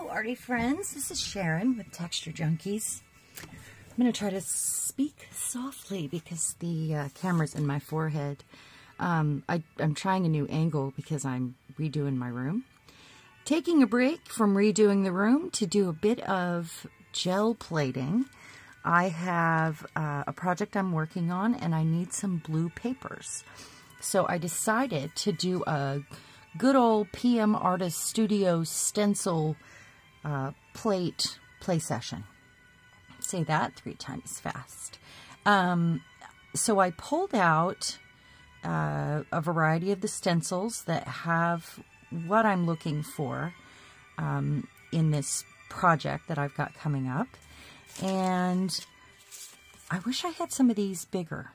arty friends. This is Sharon with TextureJunkies. I'm going to try to speak softly because the camera's in my forehead. I'm trying a new angle because I'm redoing my room. Taking a break from redoing the room to do a bit of gel plating. I have a project I'm working on and I need some blue papers. So I decided to do a good old PM Artist Studio stencil play session. Say that 3 times fast. So I pulled out a variety of the stencils that have what I'm looking for in this project that I've got coming up. And I wish I had some of these bigger,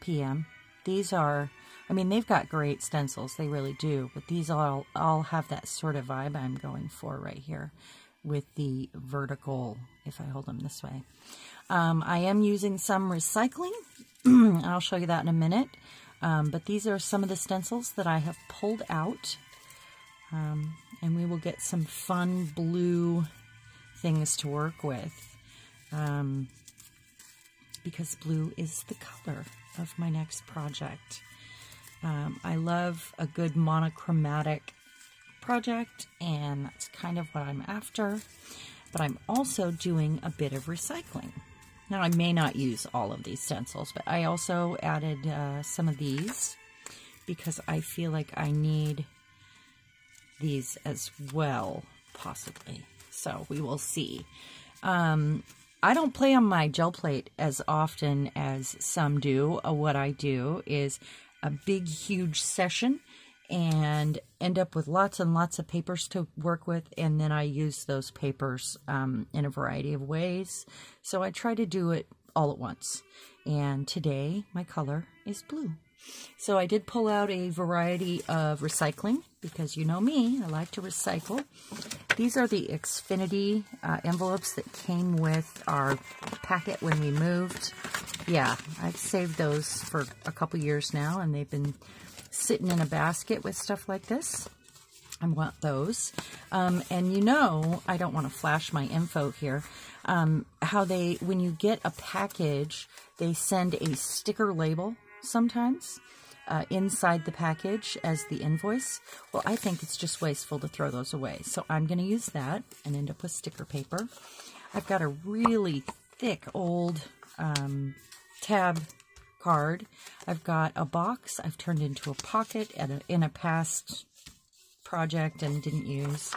PM. These are, I mean, they've got great stencils, they really do, but these all have that sort of vibe I'm going for right here with the vertical, if I hold them this way. I am using some recycling. I'll show you that in a minute. But these are some of the stencils that I have pulled out. And we will get some fun blue things to work with. Because blue is the color of my next project. I love a good monochromatic project, and that's kind of what I'm after. But I'm also doing a bit of recycling. Now, I may not use all of these stencils, but I also added some of these because I feel like I need these as well, possibly. So we will see. I don't play on my gel plate as often as some do. What I do is a big, huge session and end up with lots and lots of papers to work with, and then I use those papers in a variety of ways. So I try to do it all at once. And today, my color is blue. So I did pull out a variety of recycling, because you know me, I like to recycle. These are the Xfinity envelopes that came with our packet when we moved. Yeah, I've saved those for a couple years now, and they've been sitting in a basket with stuff like this. I want those. And you know, I don't want to flash my info here, how they, when you get a package, they send a sticker label sometimes inside the package as the invoice. Well, I think it's just wasteful to throw those away. So I'm going to use that and end up with sticker paper. I've got a really thick old tab card. I've got a box I've turned into a pocket in a past project and didn't use.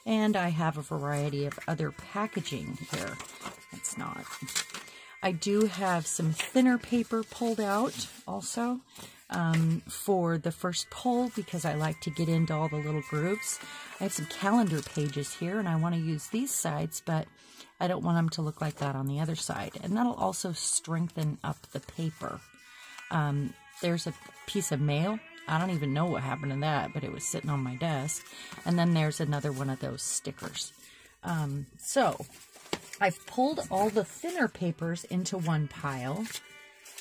And I have a variety of other packaging here. It's not. I do have some thinner paper pulled out also for the first pull because I like to get into all the little grooves. I have some calendar pages here and I want to use these sides, but I don't want them to look like that on the other side. And that'll also strengthen up the paper. There's a piece of mail. I don't even know what happened to that, but it was sitting on my desk. And then there's another one of those stickers. So I've pulled all the thinner papers into one pile.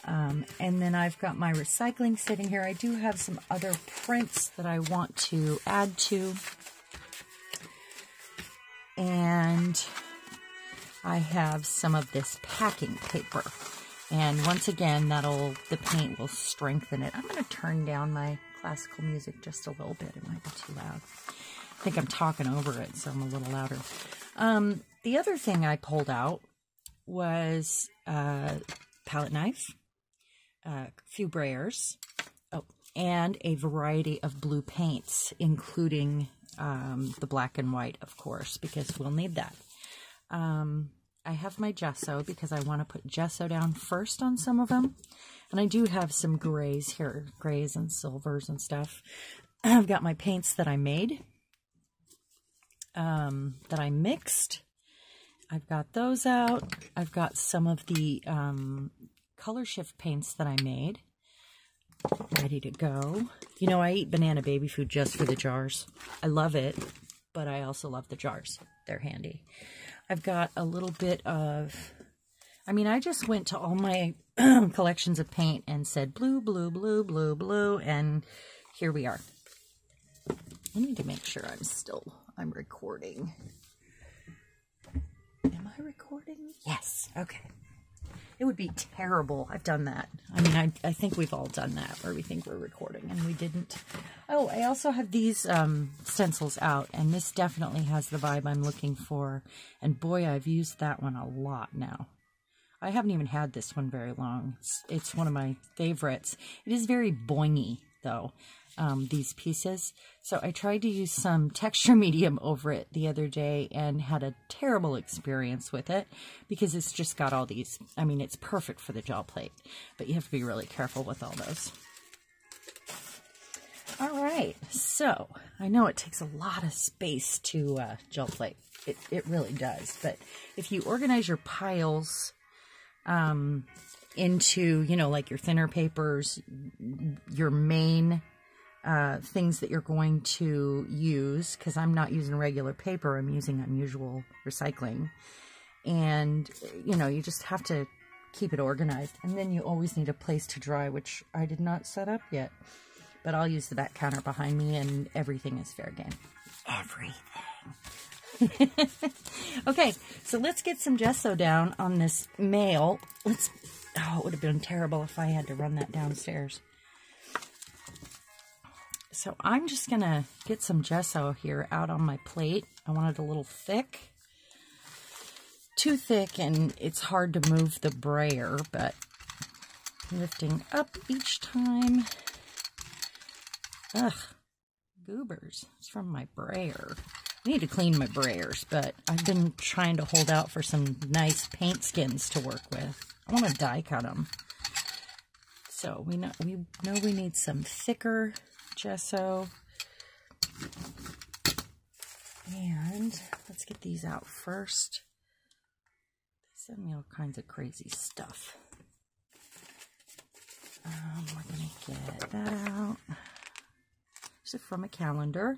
And then I've got my recycling sitting here. I do have some other prints that I want to add to. And I have some of this packing paper. And once again, the paint will strengthen it. I'm going to turn down my classical music just a little bit. It might be too loud. I think I'm talking over it, so I'm a little louder. The other thing I pulled out was a palette knife, a few brayers, and a variety of blue paints, including the black and white, of course, because we'll need that. I have my gesso because I want to put gesso down first on some of them. And I do have some grays here, grays and silvers and stuff. I've got my paints that I made, that I mixed. I've got those out. I've got some of the color shift paints that I made ready to go. You know, I eat banana baby food just for the jars. I love it, but I also love the jars. They're handy. I've got a little bit of, I mean, I just went to all my collections of paint and said blue, blue, blue, blue, blue, and here we are. I need to make sure I'm recording. recording? Yes. Okay. It would be terrible. I've done that. I mean, I think we've all done that where we think we're recording and we didn't. Oh, I also have these stencils out, and this definitely has the vibe I'm looking for. And boy, I've used that one a lot now. I haven't even had this one very long. It's one of my favorites. It is very boingy, though, these pieces. So I tried to use some texture medium over it the other day and had a terrible experience with it because it's just got all these. I mean, it's perfect for the gel plate, but you have to be really careful with all those. All right, so I know it takes a lot of space to gel plate. It really does, but if you organize your piles into, you know, like your thinner papers, your main things that you're going to use, because I'm not using regular paper, I'm using unusual recycling. And, you know, you just have to keep it organized. And then you always need a place to dry, which I did not set up yet. But I'll use the back counter behind me and everything is fair game. Everything. Okay, so let's get some gesso down on this mail. Oh, it would have been terrible if I had to run that downstairs. So I'm just going to get some gesso here out on my plate. I want it a little thick. Too thick, and it's hard to move the brayer, but lifting up each time. Ugh, goobers. It's from my brayer. I need to clean my brayers, but I've been trying to hold out for some nice paint skins to work with. I want to die cut them. So we know we need some thicker gesso. And let's get these out first. They send me all kinds of crazy stuff. We're going to get that out. This is from a calendar.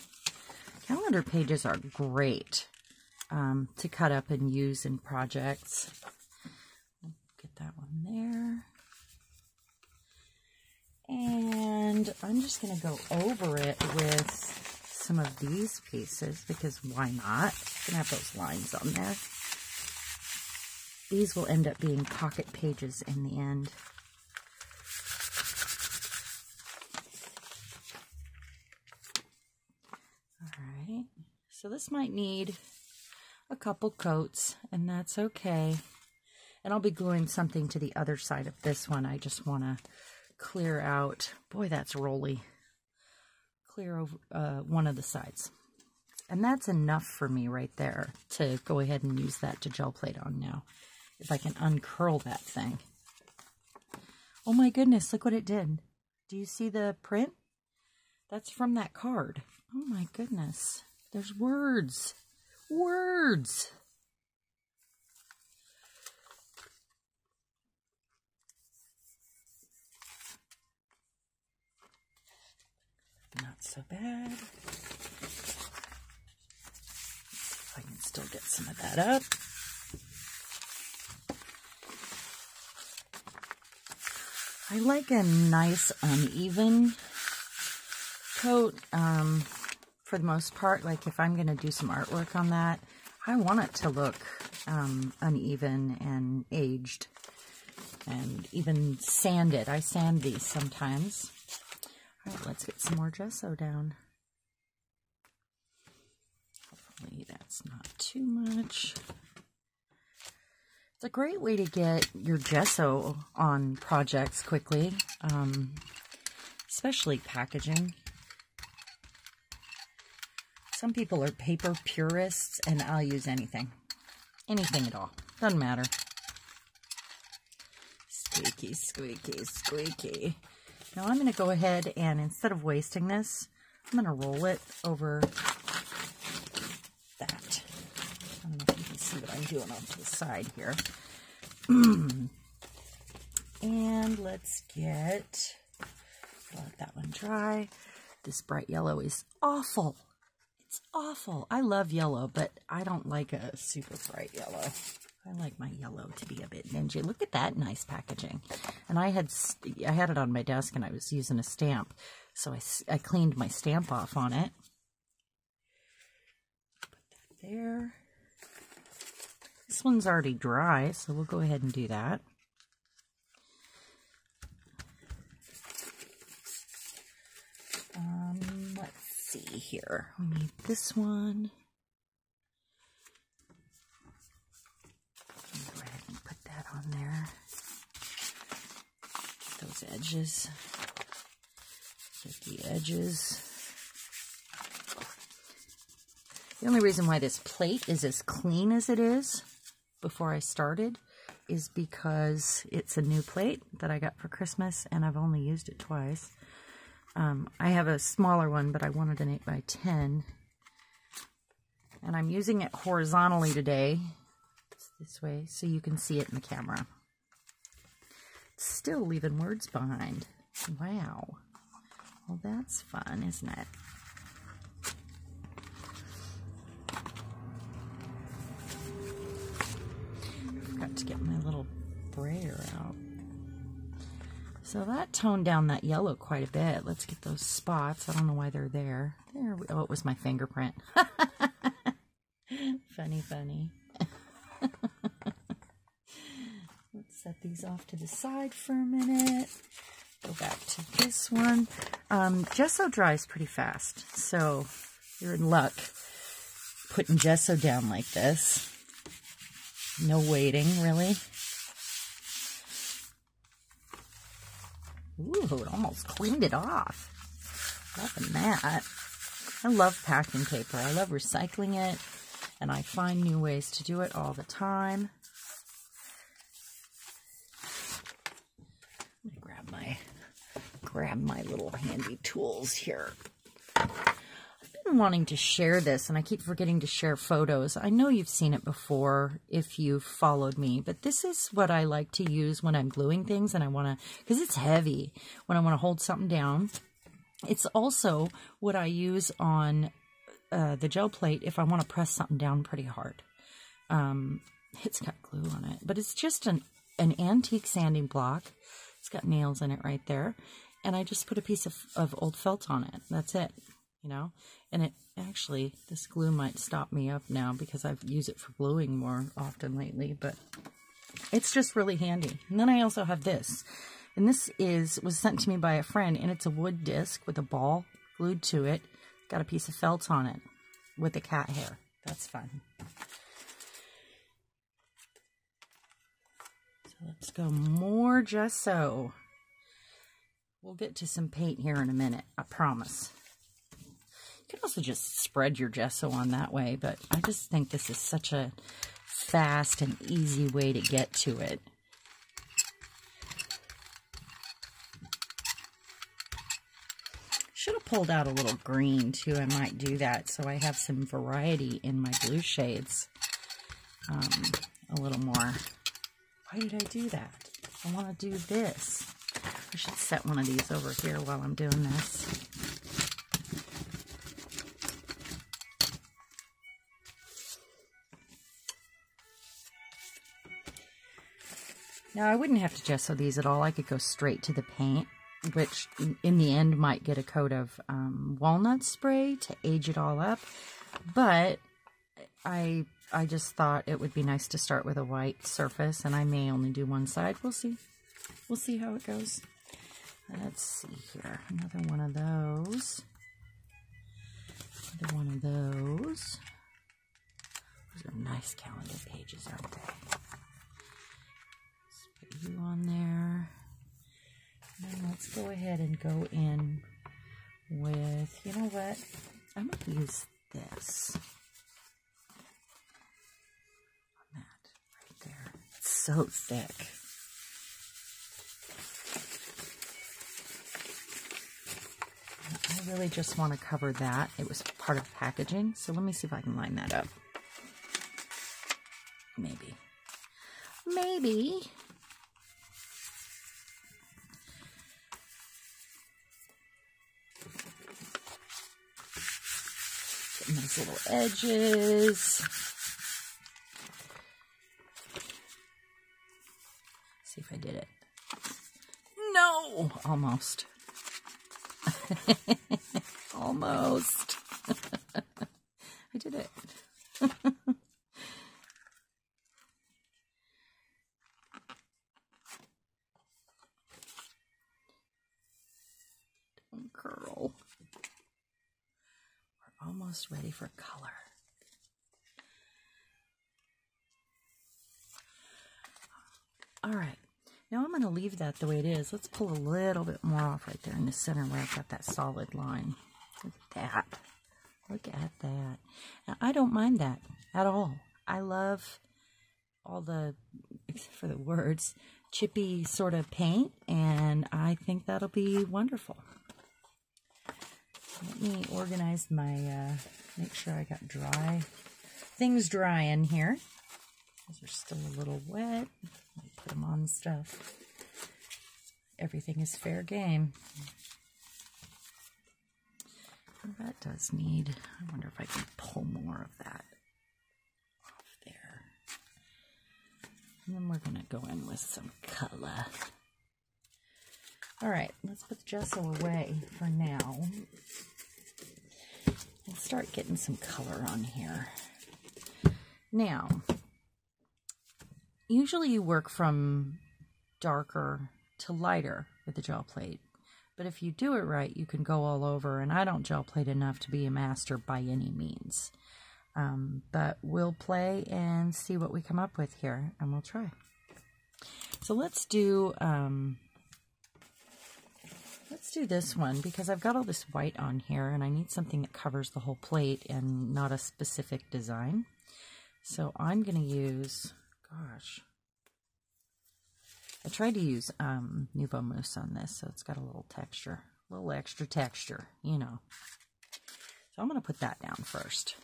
Calendar pages are great to cut up and use in projects. Get that one there. And I'm just going to go over it with some of these pieces because why not? It's going to have those lines on there. These will end up being pocket pages in the end. Alright, so this might need a couple coats, and that's okay. And I'll be gluing something to the other side of this one. I just want to clear out, boy, that's rolly. Clear over one of the sides. And that's enough for me right there to go ahead and use that to gel plate on now. If I can uncurl that thing. Oh my goodness, look what it did. Do you see the print? That's from that card. Oh my goodness. There's words. Words. Not so bad. If I can still get some of that up. I like a nice uneven coat for the most part. Like if I'm going to do some artwork on that, I want it to look uneven and aged and even sanded. I sand these sometimes. All right, let's get some more gesso down. Hopefully that's not too much. It's a great way to get your gesso on projects quickly, especially packaging. Some people are paper purists, and I'll use anything. Anything at all. Doesn't matter. Squeaky, squeaky, squeaky. Now I'm going to go ahead and instead of wasting this, I'm going to roll it over that. I don't know if you can see what I'm doing off to the side here. And let's let that one dry. This bright yellow is awful. It's awful. I love yellow, but I don't like a super bright yellow. I like my yellow to be a bit dingy. Look at that nice packaging. And I had it on my desk and I was using a stamp. So I cleaned my stamp off on it. Put that there. This one's already dry, so we'll go ahead and do that. Let's see here. We need this one. Go ahead and put that on there. Get those edges. Get the edges. The only reason why this plate is as clean as it is before I started is because it's a new plate that I got for Christmas and I've only used it twice. I have a smaller one, but I wanted an 8x10. And I'm using it horizontally today. It's this way, so you can see it in the camera. It's still leaving words behind. Wow. Well, that's fun, isn't it? Forgot to get my little brayer out. So that toned down that yellow quite a bit. Let's get those spots. I don't know why they're there. Oh, it was my fingerprint. Funny, funny. Let's set these off to the side for a minute. Go back to this one. Gesso dries pretty fast, so you're in luck putting gesso down like this. No waiting, really. Ooh, it almost cleaned it off. Loving that. I love packing paper. I love recycling it, and I find new ways to do it all the time. Let me grab my little handy tools here. I've been wanting to share this, and I keep forgetting to share photos. I know you've seen it before if you've followed me, but this is what I like to use when I'm gluing things and I want to, because it's heavy, when I want to hold something down. It's also what I use on the gel plate if I want to press something down pretty hard. It's got glue on it, but it's just an antique sanding block. It's got nails in it right there, and I just put a piece of old felt on it. That's it, you know. And it actually, this glue might stop me up now because I've used it for gluing more often lately, but it's just really handy. And then I also have this, and this was sent to me by a friend, and it's a wood disc with a ball glued to it. Got a piece of felt on it with a cat hair. That's fun. So let's go more gesso. We'll get to some paint here in a minute, I promise. You can also just spread your gesso on that way, but I just think this is such a fast and easy way to get to it. Should have pulled out a little green too. I might do that so I have some variety in my blue shades. A little more. Why did I do that? I want to do this. I should set one of these over here while I'm doing this. Now, I wouldn't have to gesso these at all. I could go straight to the paint, which in the end might get a coat of walnut spray to age it all up. But I just thought it would be nice to start with a white surface, and I may only do one side. We'll see. We'll see how it goes. Let's see here. Another one of those. Another one of those. Those are nice calendar pages, aren't they? You on there. And let's go ahead and go in with, you know what? I'm going to use this on that right there. It's so thick. I really just want to cover that. It was part of packaging, so let me see if I can line that up. Maybe. Maybe. Nice little edges. See if I did it. No! Almost. Almost. I did it. almost ready for color. All right, now I'm going to leave that the way it is. Let's pull a little bit more off right there in the center where I've got that solid line. Look at that. Look at that. Now, I don't mind that at all. I love all the, except for the words, chippy sort of paint, and I think that'll be wonderful. Let me organize my, make sure I got things dry in here. Those are still a little wet. I'll put them on stuff. Everything is fair game. That does need, I wonder if I can pull more of that off there. And then we're going to go in with some color. All right, let's put the gesso away for now. We'll start getting some color on here. Now, usually you work from darker to lighter with the gel plate. But if you do it right, you can go all over, and I don't gel plate enough to be a master by any means. But we'll play and see what we come up with here, and we'll try. So let's do this one, because I've got all this white on here, and I need something that covers the whole plate and not a specific design. So I'm going to use, gosh, I tried to use Nuvo Mousse on this, so it's got a little texture, a little extra texture, you know. So I'm going to put that down first.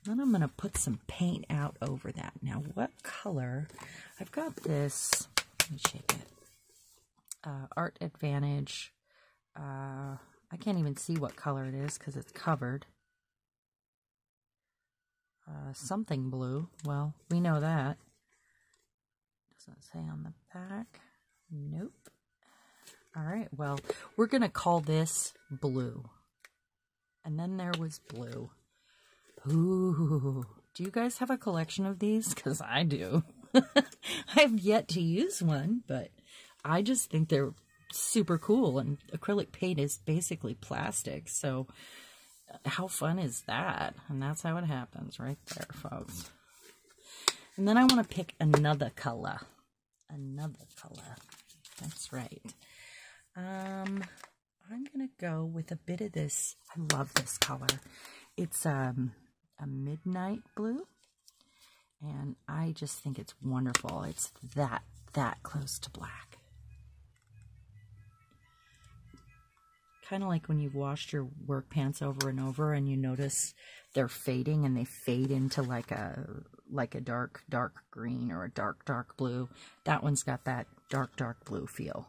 Then I'm going to put some paint out over that. Now, what color? I've got this, let me shake it, Art Advantage. I can't even see what color it is because it's covered. Something blue. Well, we know that. Doesn't say on the back. Nope. All right, well, we're going to call this blue. And then there was blue. Ooh. Do you guys have a collection of these? Because I do. I have yet to use one, but I just think they're super cool. And acrylic paint is basically plastic, so how fun is that? And that's how it happens right there, folks. And then I want to pick another color. Another color. That's right. I'm going to go with a bit of this. I love this color. It's a midnight blue. And I just think it's wonderful. It's that close to black. Kind of like when you've washed your work pants over and over and you notice they're fading and they fade into like a dark green or a dark blue. That one's got that dark blue feel.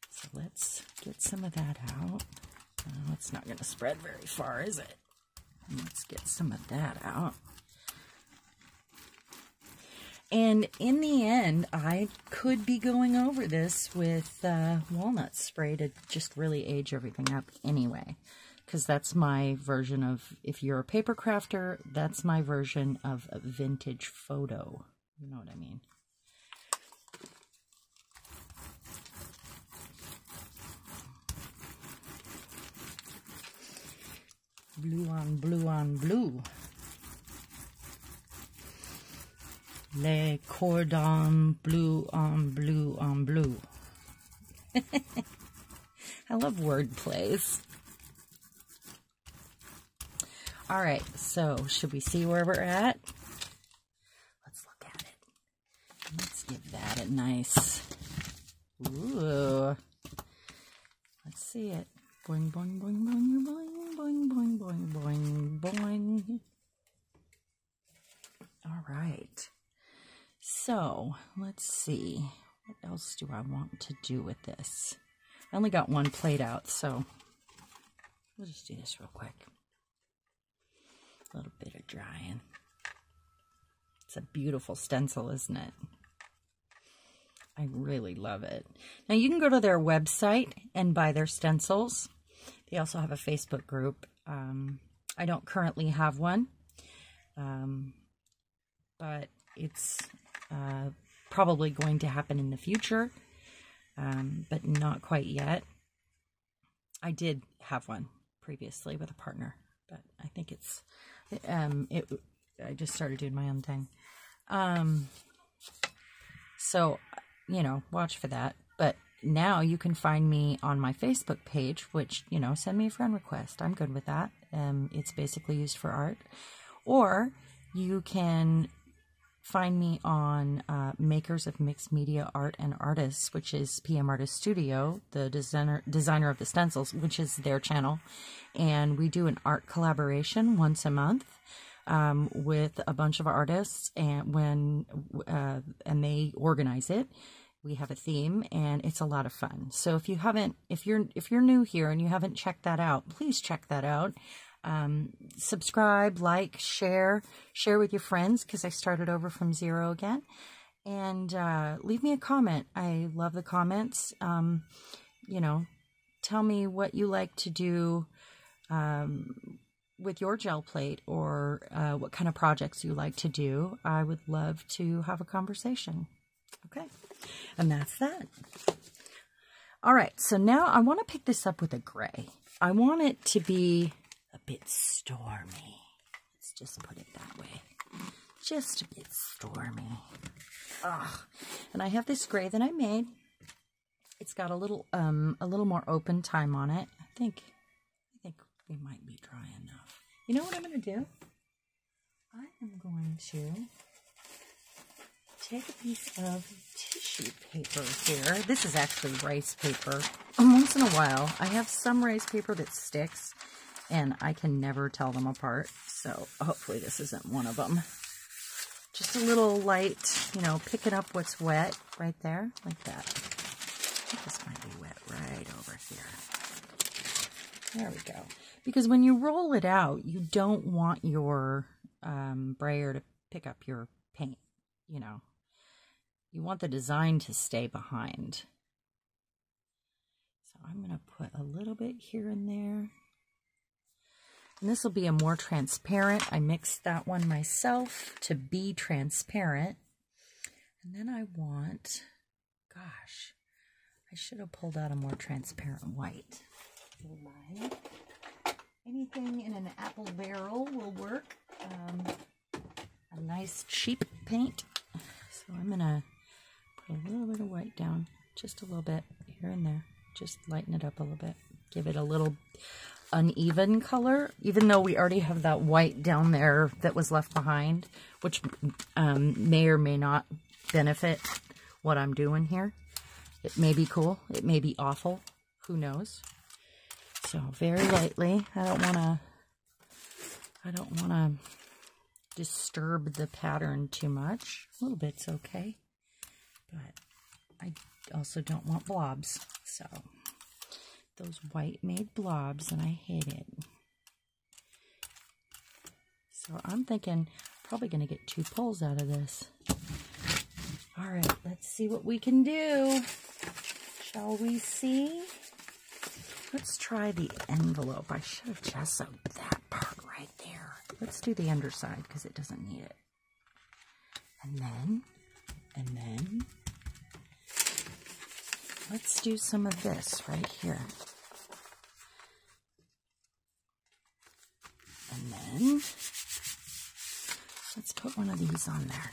So let's get some of that out. It's not going to spread very far, is it? Let's get some of that out. And in the end, I could be going over this with walnut spray to just really age everything up anyway. Because that's my version of, if you're a paper crafter, that's my version of a vintage photo. You know what I mean? Blue on blue on blue. Les cordons bleu on blue on blue. I love word plays. All right, so should we see where we're at? Let's look at it. Let's give that a nice, ooh. Let's see it. Boing, boing, boing, boing, boing, boing, boing, boing, boing, boing. All right. So, let's see. What else do I want to do with this? I only got one plate out, so we'll just do this real quick. A little bit of drying. It's a beautiful stencil, isn't it? I really love it. Now, you can go to their website and buy their stencils. They also have a Facebook group. I don't currently have one, but it's probably going to happen in the future, but not quite yet. I did have one previously with a partner, but I think I just started doing my own thing. So, you know, watch for that. But now you can find me on my Facebook page, which, you know, send me a friend request. I'm good with that. It's basically used for art. Or you can find me on Makers of Mixed Media Art and Artists, which is PM Artist Studio, the designer of the stencils, which is their channel. And we do an art collaboration once a month with a bunch of artists, and they organize it. We have a theme, and it's a lot of fun. So if you're new here and you haven't checked that out, please check that out. Subscribe, like, share with your friends, because I started over from zero again. And leave me a comment. I love the comments. You know, tell me what you like to do with your gel plate, or what kind of projects you like to do. I would love to have a conversation. Okay, and that's that. All right, so now I want to pick this up with a gray. I want it to be a bit stormy. Let's just put it that way. Just a bit stormy. Ugh. And I have this gray that I made. It's got a little more open time on it. I think we might be dry enough. You know what I'm going to do? I am going to take a piece of tissue paper here. This is actually rice paper. Once in a while, I have some rice paper that sticks, and I can never tell them apart. So hopefully this isn't one of them. Just a little light, you know, picking up what's wet right there, like that. I think this might be wet right over here. There we go. Because when you roll it out, you don't want your brayer to pick up your paint, you know. You want the design to stay behind. So I'm going to put a little bit here and there. And this will be a more transparent. I mixed that one myself to be transparent. And then I want, gosh, I should have pulled out a more transparent white. Anything in an apple barrel will work. A nice cheap paint. So I'm going to put a little bit of white down, just a little bit here and there. Just lighten it up a little bit. Give it a little uneven color, even though we already have that white down there that was left behind, which may or may not benefit what I'm doing here. It may be cool. It may be awful. Who knows? So very lightly. I don't want to disturb the pattern too much. A little bit's okay, but I also don't want blobs. So those white made blobs, and I hate it. So I'm thinking probably going to get 2 pulls out of this. All right, let's see what we can do. Shall we see? Let's try the envelope. I should have gessoed that part right there. Let's do the underside because it doesn't need it. And then, let's do some of this right here. And then, let's put one of these on there.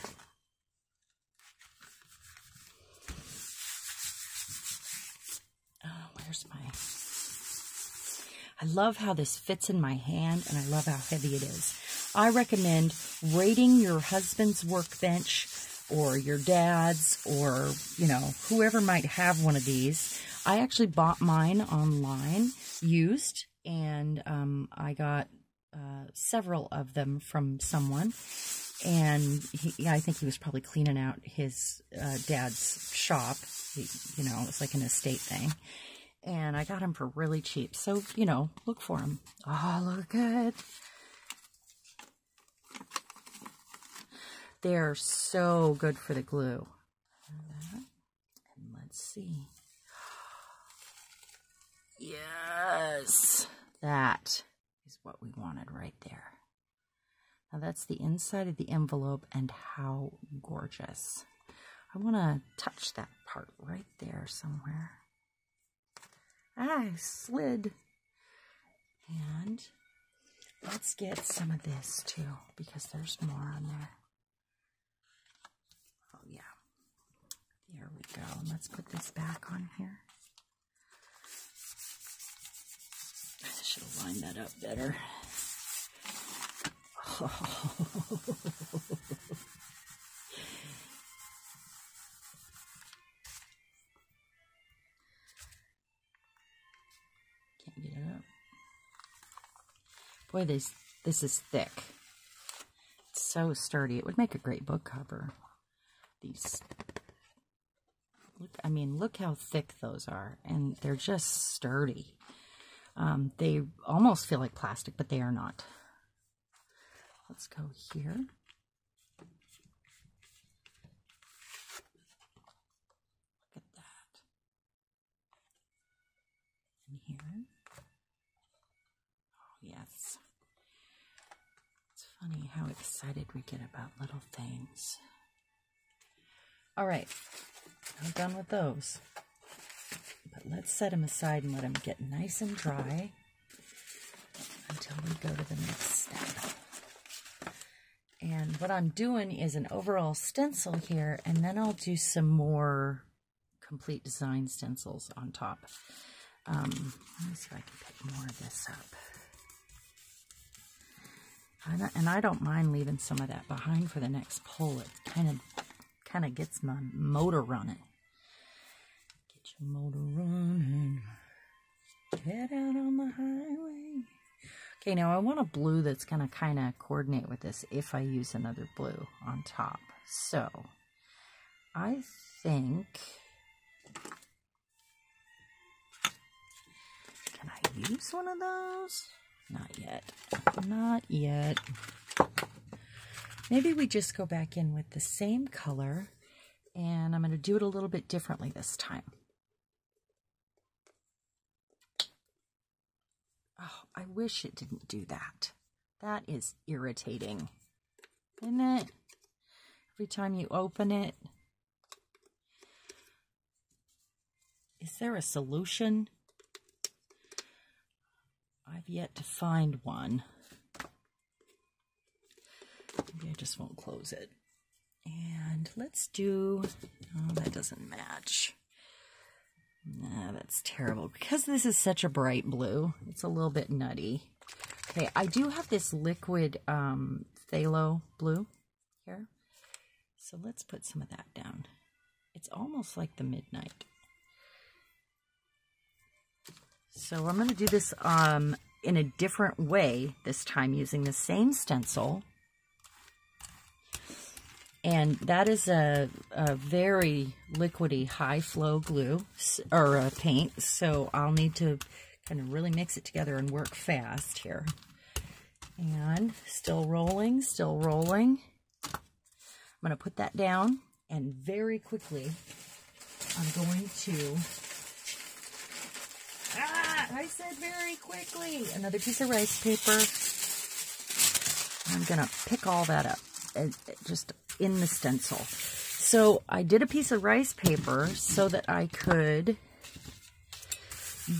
Oh, where's my... I love how this fits in my hand, and I love how heavy it is. I recommend rating your husband's workbench or your dad's, or, you know, whoever might have one of these. I actually bought mine online, used, and I got several of them from someone. And I think he was probably cleaning out his dad's shop. You know, it's like an estate thing. And I got them for really cheap. So, you know, look for them. Oh, look good. They're so good for the glue. And let's see. Yes. That is what we wanted right there. Now that's the inside of the envelope, and how gorgeous. I want to touch that part right there somewhere. I slid. And let's get some of this too, because there's more on there. Oh yeah. There we go. And let's put this back on here. I should have lined that up better. Oh. Can't get it up. Boy, this is thick. It's so sturdy. It would make a great book cover. These, look, I mean, look how thick those are, and they're just sturdy. They almost feel like plastic, but they are not. Let's go here. Look at that. And here. Oh, yes. It's funny how excited we get about little things. All right, I'm done with those. But let's set them aside and let them get nice and dry until we go to the next step. And what I'm doing is an overall stencil here, and then I'll do some more complete design stencils on top. Let me see if I can pick more of this up. And I don't mind leaving some of that behind for the next pull. It kind of gets my motor running. Get your motor running. Get out on the highway. Okay, now I want a blue that's going to kind of coordinate with this if I use another blue on top. So, I think... Can I use one of those? Not yet. Not yet. Maybe we just go back in with the same color, and I'm going to do it a little bit differently this time. Oh, I wish it didn't do that. That is irritating, isn't it? Every time you open it. Is there a solution? I've yet to find one. Maybe I just won't close it. And let's do... Oh, that doesn't match. Nah, that's terrible. Because this is such a bright blue, it's a little bit nutty. Okay, I do have this liquid phthalo blue here. So let's put some of that down. It's almost like the midnight. So I'm going to do this in a different way this time, using the same stencil. And that is a very liquidy, high flow glue, or paint. So I'll need to kind of really mix it together and work fast here. And still rolling, still rolling. I'm going to put that down, and very quickly I'm going to... I said very quickly. Another piece of rice paper. I'm going to pick all that up just in the stencil. So I did a piece of rice paper so that I could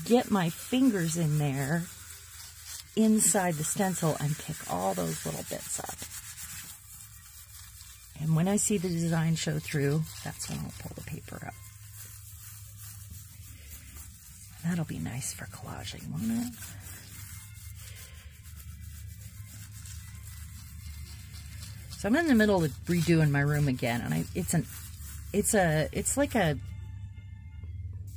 get my fingers in there inside the stencil and pick all those little bits up. And when I see the design show through, that's when I'll pull the paper up. That'll be nice for collaging, won't it? So I'm in the middle of redoing my room again, and it's like an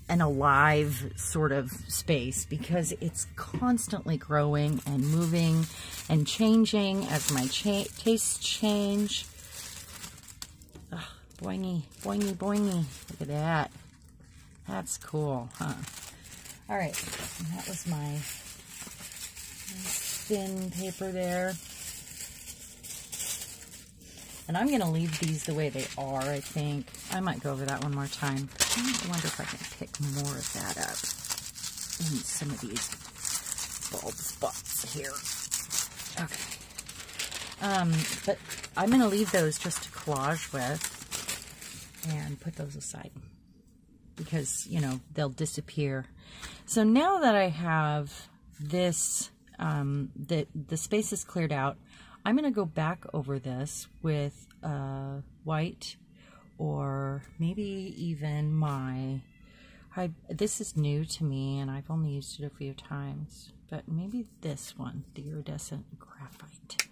alive sort of space, because it's constantly growing and moving and changing as my tastes change. Oh, boingy, boingy, boingy. Look at that. That's cool, huh? All right, and that was my thin paper there. And I'm going to leave these the way they are, I think. I might go over that one more time. I wonder if I can pick more of that up in some of these bulb spots here. Okay. But I'm going to leave those just to collage with and put those aside, because, you know, they'll disappear. So now that I have this, the space is cleared out, I'm going to go back over this with white, or maybe even this is new to me and I've only used it a few times, but maybe this one, the iridescent graphite.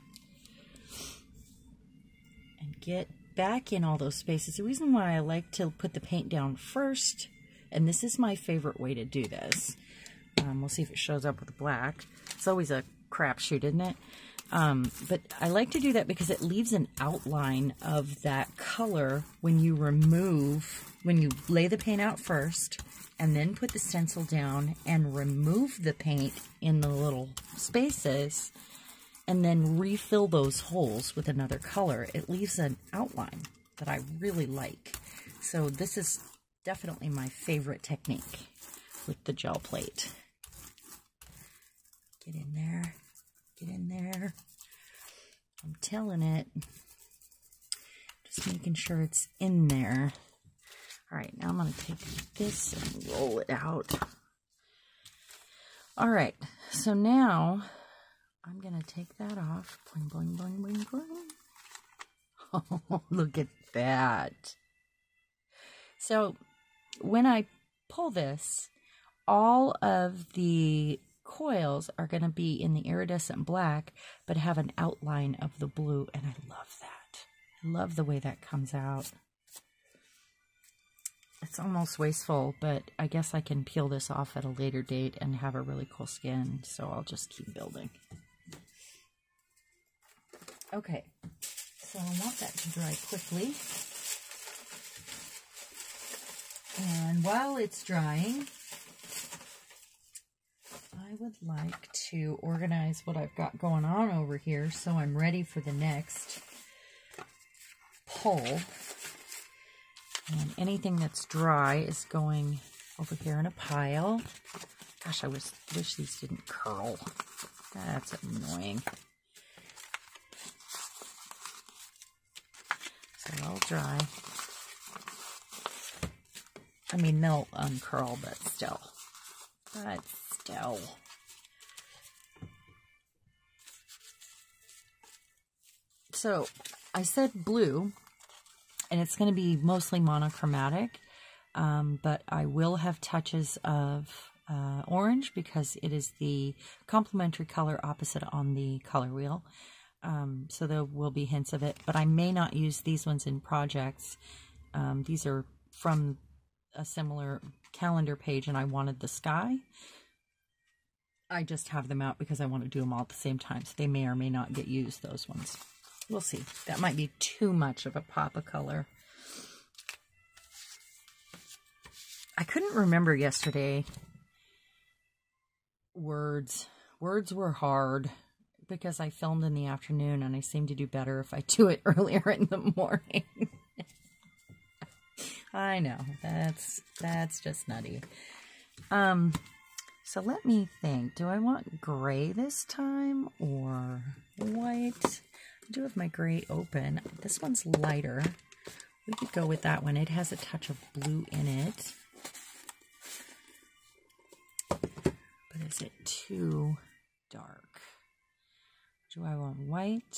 And get back in all those spaces. The reason why I like to put the paint down first, and this is my favorite way to do this. We'll see if it shows up with black. It's always a crapshoot, isn't it? But I like to do that because it leaves an outline of that color when you lay the paint out first and then put the stencil down and remove the paint in the little spaces and then refill those holes with another color. It leaves an outline that I really like. So this is definitely my favorite technique with the gel plate. Get in there. Get in there. I'm telling it. Just making sure it's in there. All right, now I'm going to take this and roll it out. All right, so now I'm going to take that off. Bling, bling, bling, bling, bling. Oh, look at that. So when I pull this, all of the coils are going to be in the iridescent black, but have an outline of the blue, and I love that. I love the way that comes out. It's almost wasteful, but I guess I can peel this off at a later date and have a really cool skin, so I'll just keep building. Okay, so I want that to dry quickly. And while it's drying, I would like to organize what I've got going on over here so I'm ready for the next pull. And anything that's dry is going over here in a pile. Gosh, I wish these didn't curl. That's annoying. So they'll dry. I mean, they'll uncurl, but still. So I said blue, and it's going to be mostly monochromatic, but I will have touches of orange because it is the complementary color opposite on the color wheel. So there will be hints of it, but I may not use these ones in projects. These are from a similar calendar page, and I wanted the sky. I just have them out because I want to do them all at the same time, so they may or may not get used, those ones. We'll see. That might be too much of a pop of color. I couldn't remember yesterday words. Words were hard because I filmed in the afternoon, and I seem to do better if I do it earlier in the morning. I know, that's just nutty. So let me think. Do I want gray this time or white? I do have my gray open. This one's lighter. We could go with that one. It has a touch of blue in it. But is it too dark? Do I want white?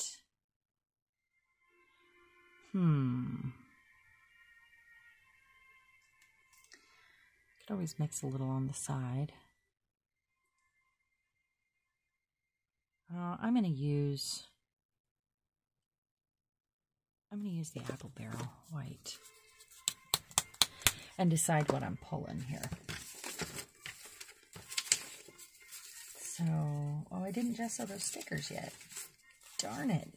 Could always mix a little on the side. I'm going to use the apple barrel white and decide what I'm pulling here. So, oh, I didn't gesso those stickers yet. Darn it.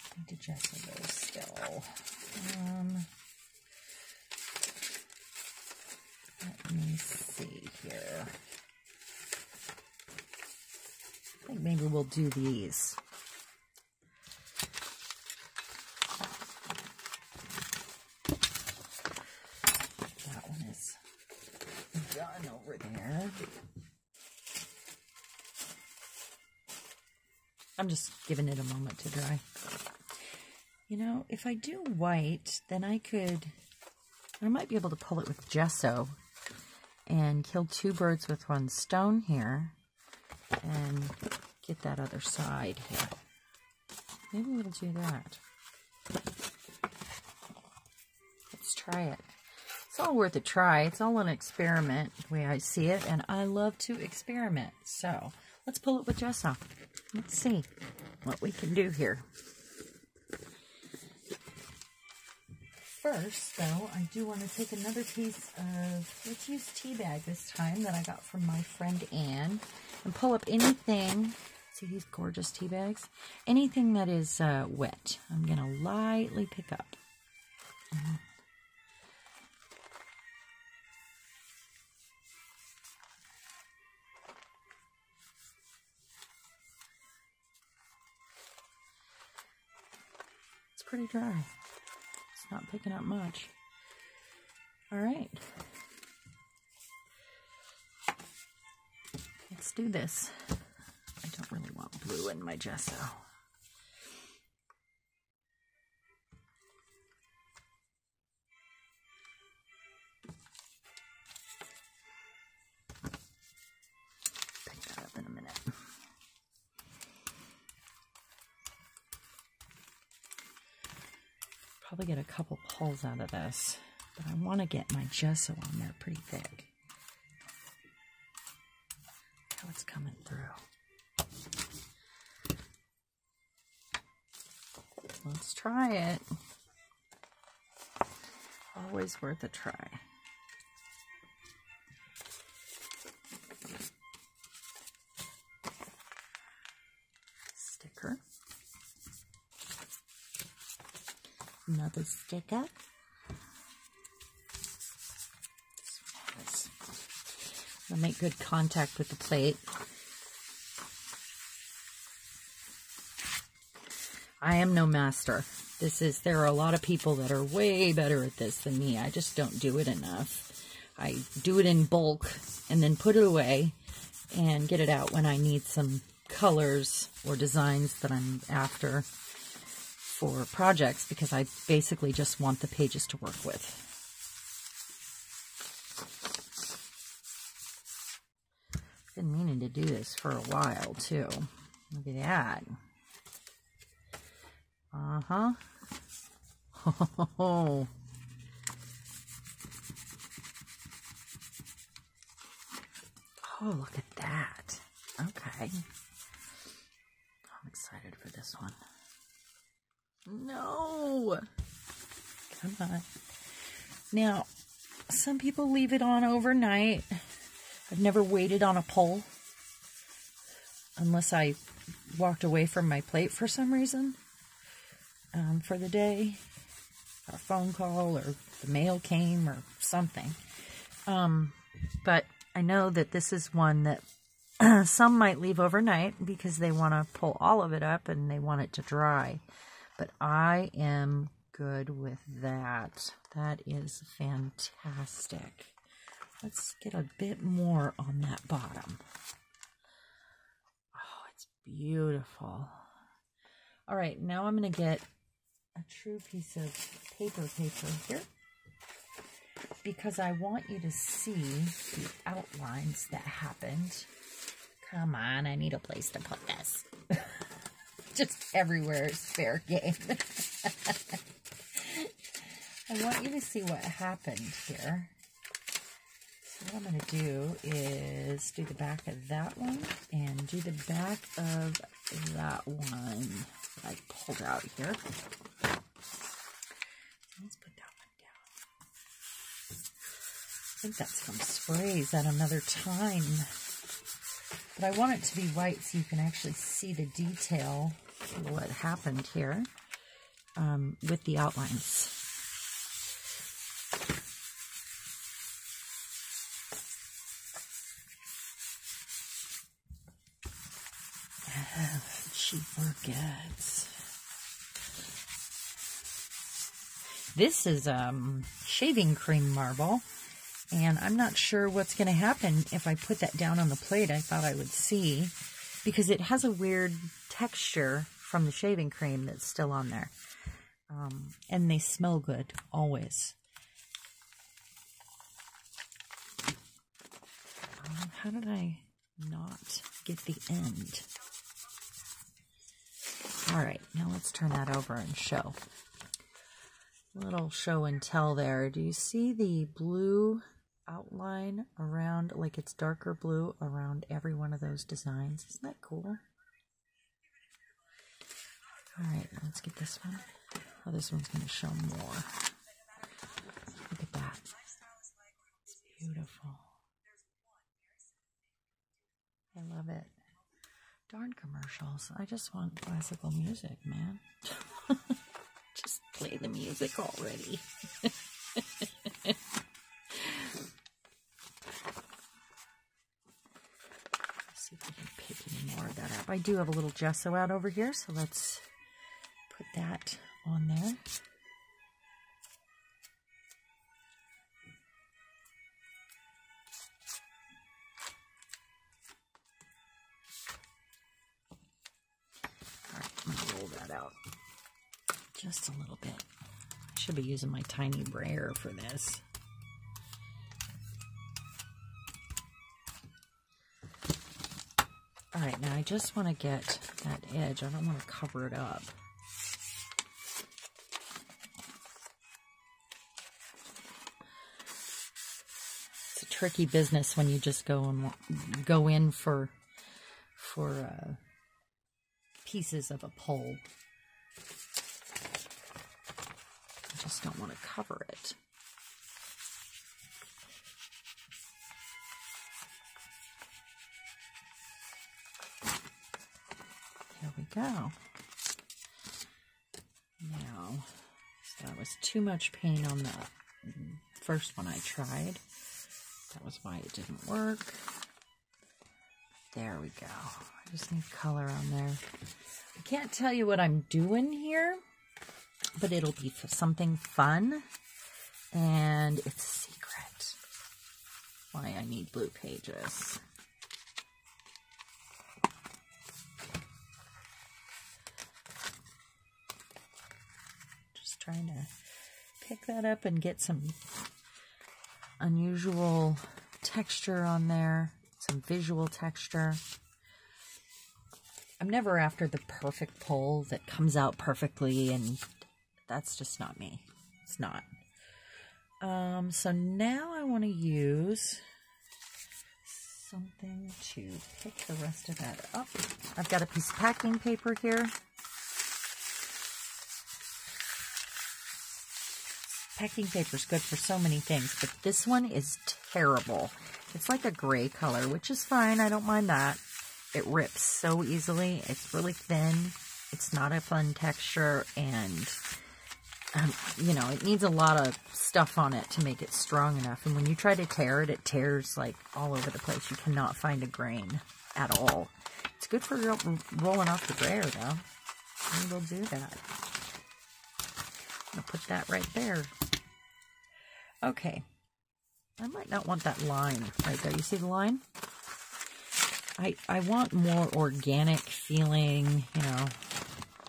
I need to gesso those still. Let me see here. I think maybe we'll do these. That one is done over there. I'm just giving it a moment to dry. You know, if I do white, then I might be able to pull it with gesso and kill two birds with one stone here and get that other side here. Maybe we'll do that. Let's try it. It's all worth a try. It's all an experiment, the way I see it, and I love to experiment. So let's pull it with gesso. Let's see what we can do here. First, though, I do want to take another piece of, let's use tea bag this time, that I got from my friend Anne, and pull up anything. See these gorgeous tea bags? Anything that is wet, I'm going to lightly pick up. It's pretty dry. It's not picking up much. All right. Let's do this. I don't really want blue in my gesso. Pick that up in a minute. Probably get a couple pulls out of this, but I want to get my gesso on there pretty thick. Look how it's coming through. Let's try it. Always worth a try. Sticker. Another sticker. I'll make good contact with the plate. I am no master. There are a lot of people that are way better at this than me. I just don't do it enough. I do it in bulk and then put it away and get it out when I need some colors or designs that I'm after for projects, because I basically just want the pages to work with. Been meaning to do this for a while too. Look at that. Uh-huh. Oh. Oh, look at that. Okay. I'm excited for this one. No! Come on. Now, some people leave it on overnight. I've never waited on a pull unless I walked away from my plate for some reason. For the day, or a phone call, or the mail came, or something. But I know that this is one that some might leave overnight because they want to pull all of it up and they want it to dry. But I am good with that. That is fantastic. Let's get a bit more on that bottom. Oh, it's beautiful. All right, now I'm going to get a true piece of paper here, because I want you to see the outlines that happened. Come on, I need a place to put this. Just everywhere is fair game. I want you to see what happened here. So what I'm going to do is do the back of that one and do the back of that one I pulled out here. Let's put that one down. I think that's some sprays at another time. But I want it to be white so you can actually see the detail of what happened here with the outlines. She forgets. This is shaving cream marble, and I'm not sure what's going to happen if I put that down on the plate. I thought I would see, because it has a weird texture from the shaving cream that's still on there. And they smell good, always. How did I not get the end? All right, now let's turn that over and show. Little show and tell there. Do you see the blue outline around, like it's darker blue around every one of those designs? Isn't that cool? All right, let's get this one. Oh, this one's going to show more. Look at that. It's beautiful. I love it. Darn commercials. I just want classical music, man. Just play the music already. Let's see if I can pick any more of that up. I do have a little gesso out over here, so let's put that on there. Out just a little bit. I should be using my tiny brayer for this. All right, now I just want to get that edge. I don't want to cover it up. It's a tricky business when you just go in for pieces of a pole. I just don't want to cover it. Here we go. Now, so that was too much paint on the first one I tried. That was why it didn't work. There we go. I just need color on there. I can't tell you what I'm doing here, but it'll be for something fun, and it's a secret why I need blue pages. Just trying to pick that up and get some unusual texture on there, some visual texture. I'm never after the perfect pole that comes out perfectly, and that's just not me. It's not. So now I want to use something to pick the rest of that up. I've got a piece of packing paper here. Packing paper is good for so many things, but this one is terrible. It's like a gray color, which is fine. I don't mind that. It rips so easily. It's really thin. It's not a fun texture, and you know, it needs a lot of stuff on it to make it strong enough. And when you try to tear it, it tears like all over the place. You cannot find a grain at all. It's good for rolling off the brayer, though. Maybe we'll do that. I'll put that right there. Okay. I might not want that line right there. You see the line? I want more organic feeling, you know,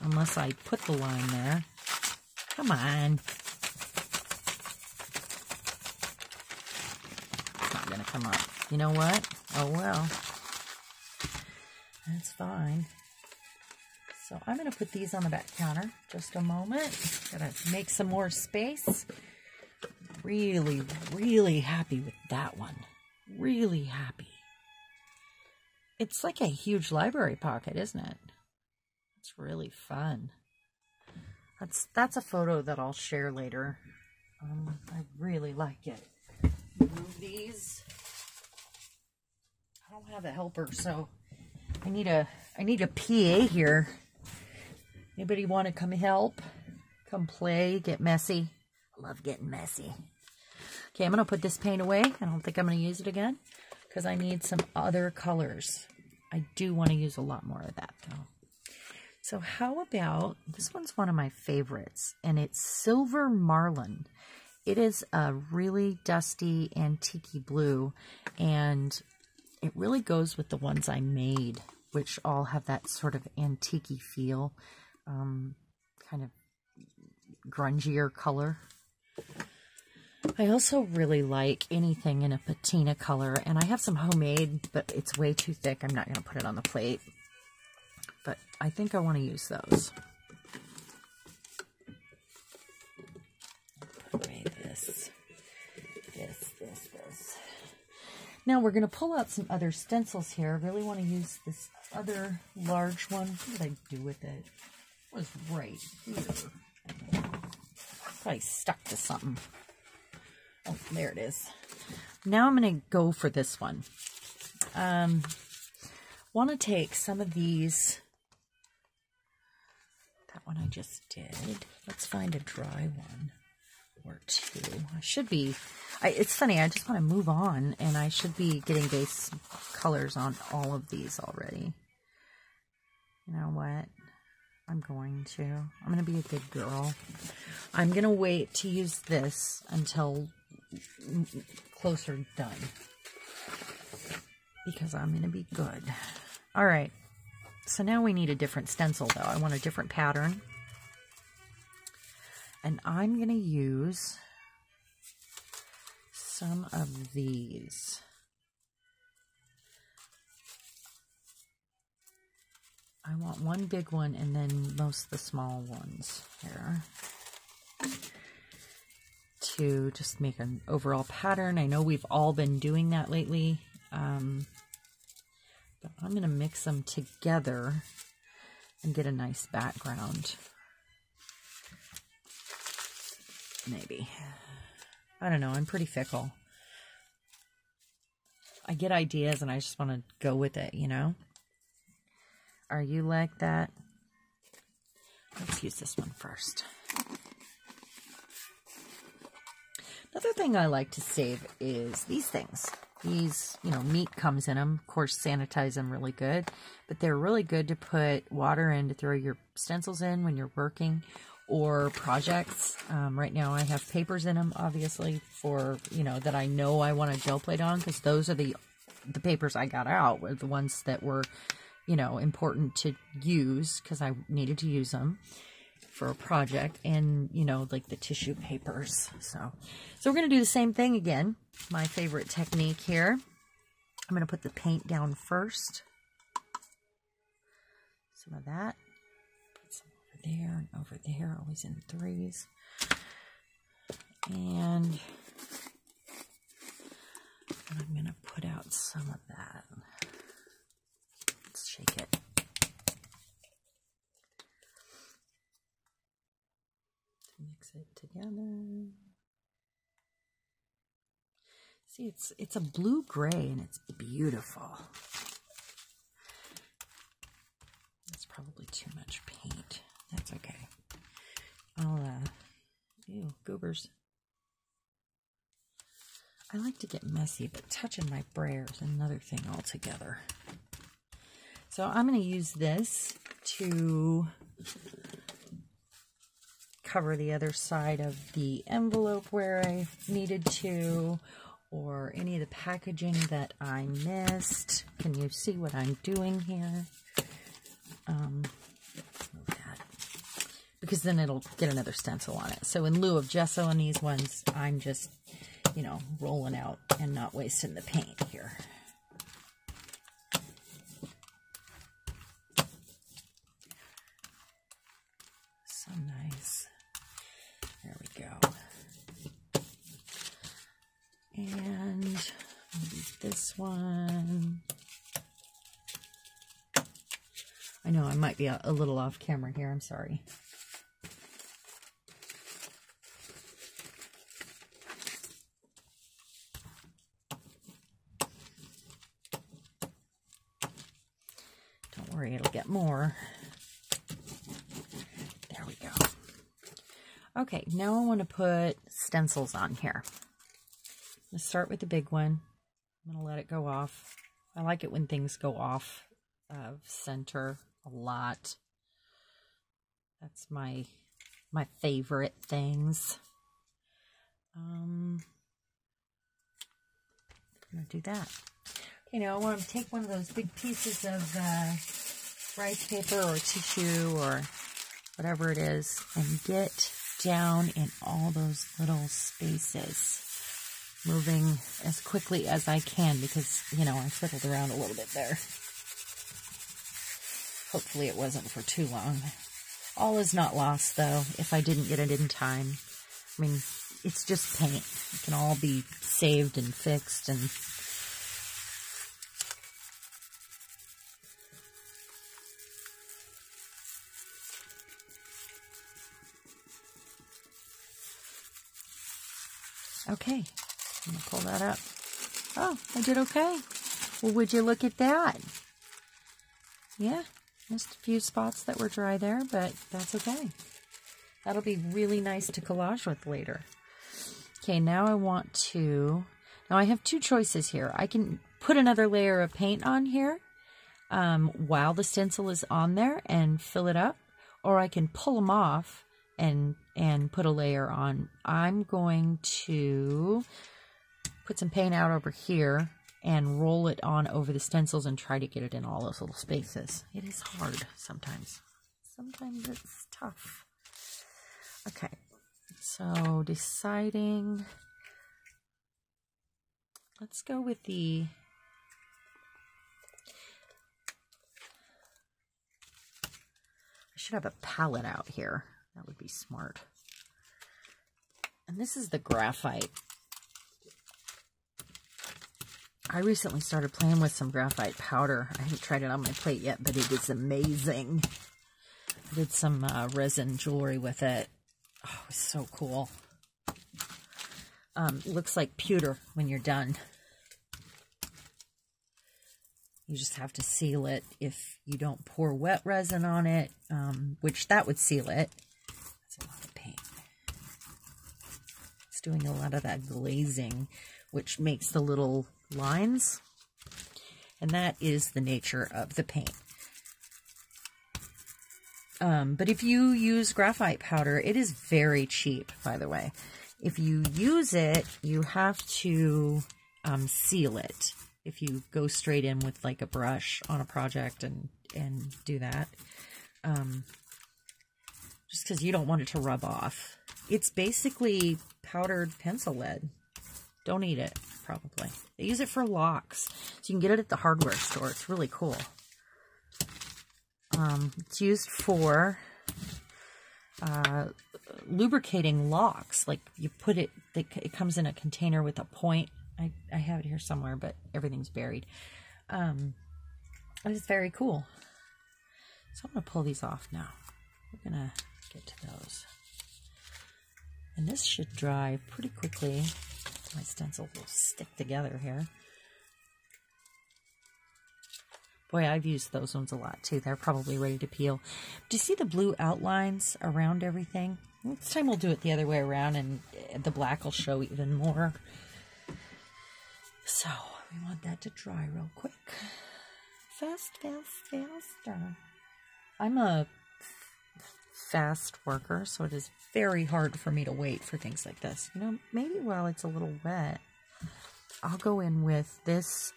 unless I put the line there. Come on. It's not going to come up. You know what? Oh, well. That's fine. So I'm going to put these on the back counter. Just a moment. Gotta make some more space. Really, really happy with that one. Really happy. It's like a huge library pocket, isn't it? It's really fun. That's a photo that I'll share later. I really like it. Move these. I don't have a helper, so I need a PA here. Anybody want to come help? Come play, get messy. I love getting messy. Okay, I'm going to put this paint away. I don't think I'm going to use it again because I need some other colors. I do want to use a lot more of that, though. So how about, this one's one of my favorites, and it's Silver Marlin. It is a really dusty, antique-y blue, and it really goes with the ones I made, which all have that sort of antique-y feel, kind of grungier color. I also really like anything in a patina color, and I have some homemade, but it's way too thick. I'm not going to put it on the plate, but I think I want to use those. Put away this. Now we're going to pull out some other stencils here. I really want to use this other large one. What did I do with it? It was right here. Probably stuck to something. Oh, there it is. Now I'm going to go for this one. Want to take some of these. That one I just did. Let's find a dry one or two. I should be. It's funny. I just want to move on, and I should be getting base colors on all of these already. You know what? I'm going to be a good girl. I'm going to wait to use this until closer done, because I'm going to be good. All right. So now we need a different stencil, though. I want a different pattern. And I'm going to use some of these. I want one big one and then most of the small ones here to just make an overall pattern. I know we've all been doing that lately, but I'm going to mix them together and get a nice background. Maybe. I don't know. I'm pretty fickle. I get ideas and I just want to go with it, you know? Are you like that? Let's use this one first. Another thing I like to save is these things. These, you know, meat comes in them. Of course, sanitize them really good. But they're really good to put water in to throw your stencils in when you're working or projects. Right now I have papers in them, obviously, for, you know, that I know I want to gel plate on, because those are the papers I got out, were the ones that were, you know, important to use because I needed to use them for a project, and, you know, like the tissue papers. So we're going to do the same thing again. My favorite technique here. I'm going to put the paint down first. Some of that. Put some over there and over there, always in threes. And I'm going to put out some of that. Let's shake it. Mix it together. See, it's a blue gray and it's beautiful. That's probably too much paint. That's okay. I'll ew, goobers. I like to get messy, but touching my brayer is another thing altogether. So I'm going to use this to cover the other side of the envelope where I needed to, or any of the packaging that I missed. Can you see what I'm doing here? Move that, because then it'll get another stencil on it. So in lieu of gesso on these ones, I'm just, you know, rolling out and not wasting the paint here. So nice. There we go. And maybe this one. I know I might be a little off camera here. I'm sorry. Don't worry, it'll get more. There we go. Okay, now I want to put stencils on here. Let's start with the big one. I'm going to let it go off. I like it when things go off of center a lot. That's my favorite things. I'm going to do that. Okay, now I want to take one of those big pieces of rice paper or tissue or whatever it is and get down in all those little spaces, moving as quickly as I can because, you know, I fiddled around a little bit there. Hopefully it wasn't for too long. All is not lost, though, if I didn't get it in time. I mean, it's just paint. It can all be saved and fixed and... Okay, I'm going to pull that up. Oh, I did okay. Well, would you look at that? Yeah, just a few spots that were dry there, but that's okay. That'll be really nice to collage with later. Okay, now I want to... Now I have two choices here. I can put another layer of paint on here while the stencil is on there and fill it up, or I can pull them off and put a layer on. I'm going to put some paint out over here and roll it on over the stencils and try to get it in all those little spaces. It is hard sometimes. Sometimes it's tough. Okay, so deciding, let's go with the, I should have a palette out here. That would be smart. And this is the graphite. I recently started playing with some graphite powder. I haven't tried it on my plate yet, but it is amazing. I did some resin jewelry with it. Oh, it's so cool. Looks like pewter when you're done. You just have to seal it if you don't pour wet resin on it, which that would seal it. That's a lot of paint. It's doing a lot of that glazing, which makes the little lines, and that is the nature of the paint. But if you use graphite powder, it is very cheap, by the way. If you use it, you have to seal it. If you go straight in with like a brush on a project and do that, just because you don't want it to rub off. It's basically powdered pencil lead. Don't eat it, probably. They use it for locks, so you can get it at the hardware store. It's really cool. It's used for lubricating locks. Like you put it, it comes in a container with a point. I have it here somewhere, but everything's buried. It's very cool. So I'm going to pull these off now. We're going to get to those. And this should dry pretty quickly. My stencil will stick together here. Boy, I've used those ones a lot too. They're probably ready to peel. Do you see the blue outlines around everything? This time we'll do it the other way around and the black will show even more. So, we want that to dry real quick. Fast, fast, faster. I'm a fast worker, so it is very hard for me to wait for things like this. You know, maybe while it's a little wet, I'll go in with this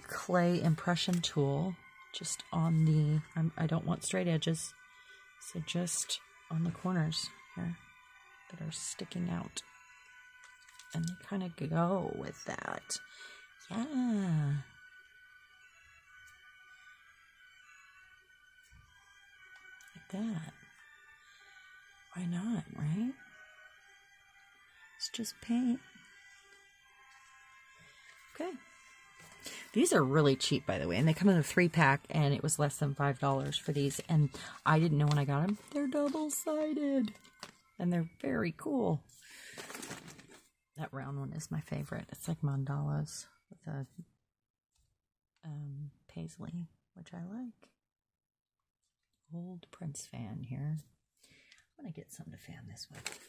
clay impression tool just on the, I don't want straight edges, so just on the corners here that are sticking out. And you kind of go with that. Yeah. Like that. Why not, right? It's just paint. Okay. These are really cheap, by the way, and they come in a 3-pack, and it was less than $5 for these, and I didn't know when I got them. They're double-sided, and they're very cool. That round one is my favorite. It's like mandalas with a paisley, which I like. Old Prince fan here. I'm going to get something to fan this with.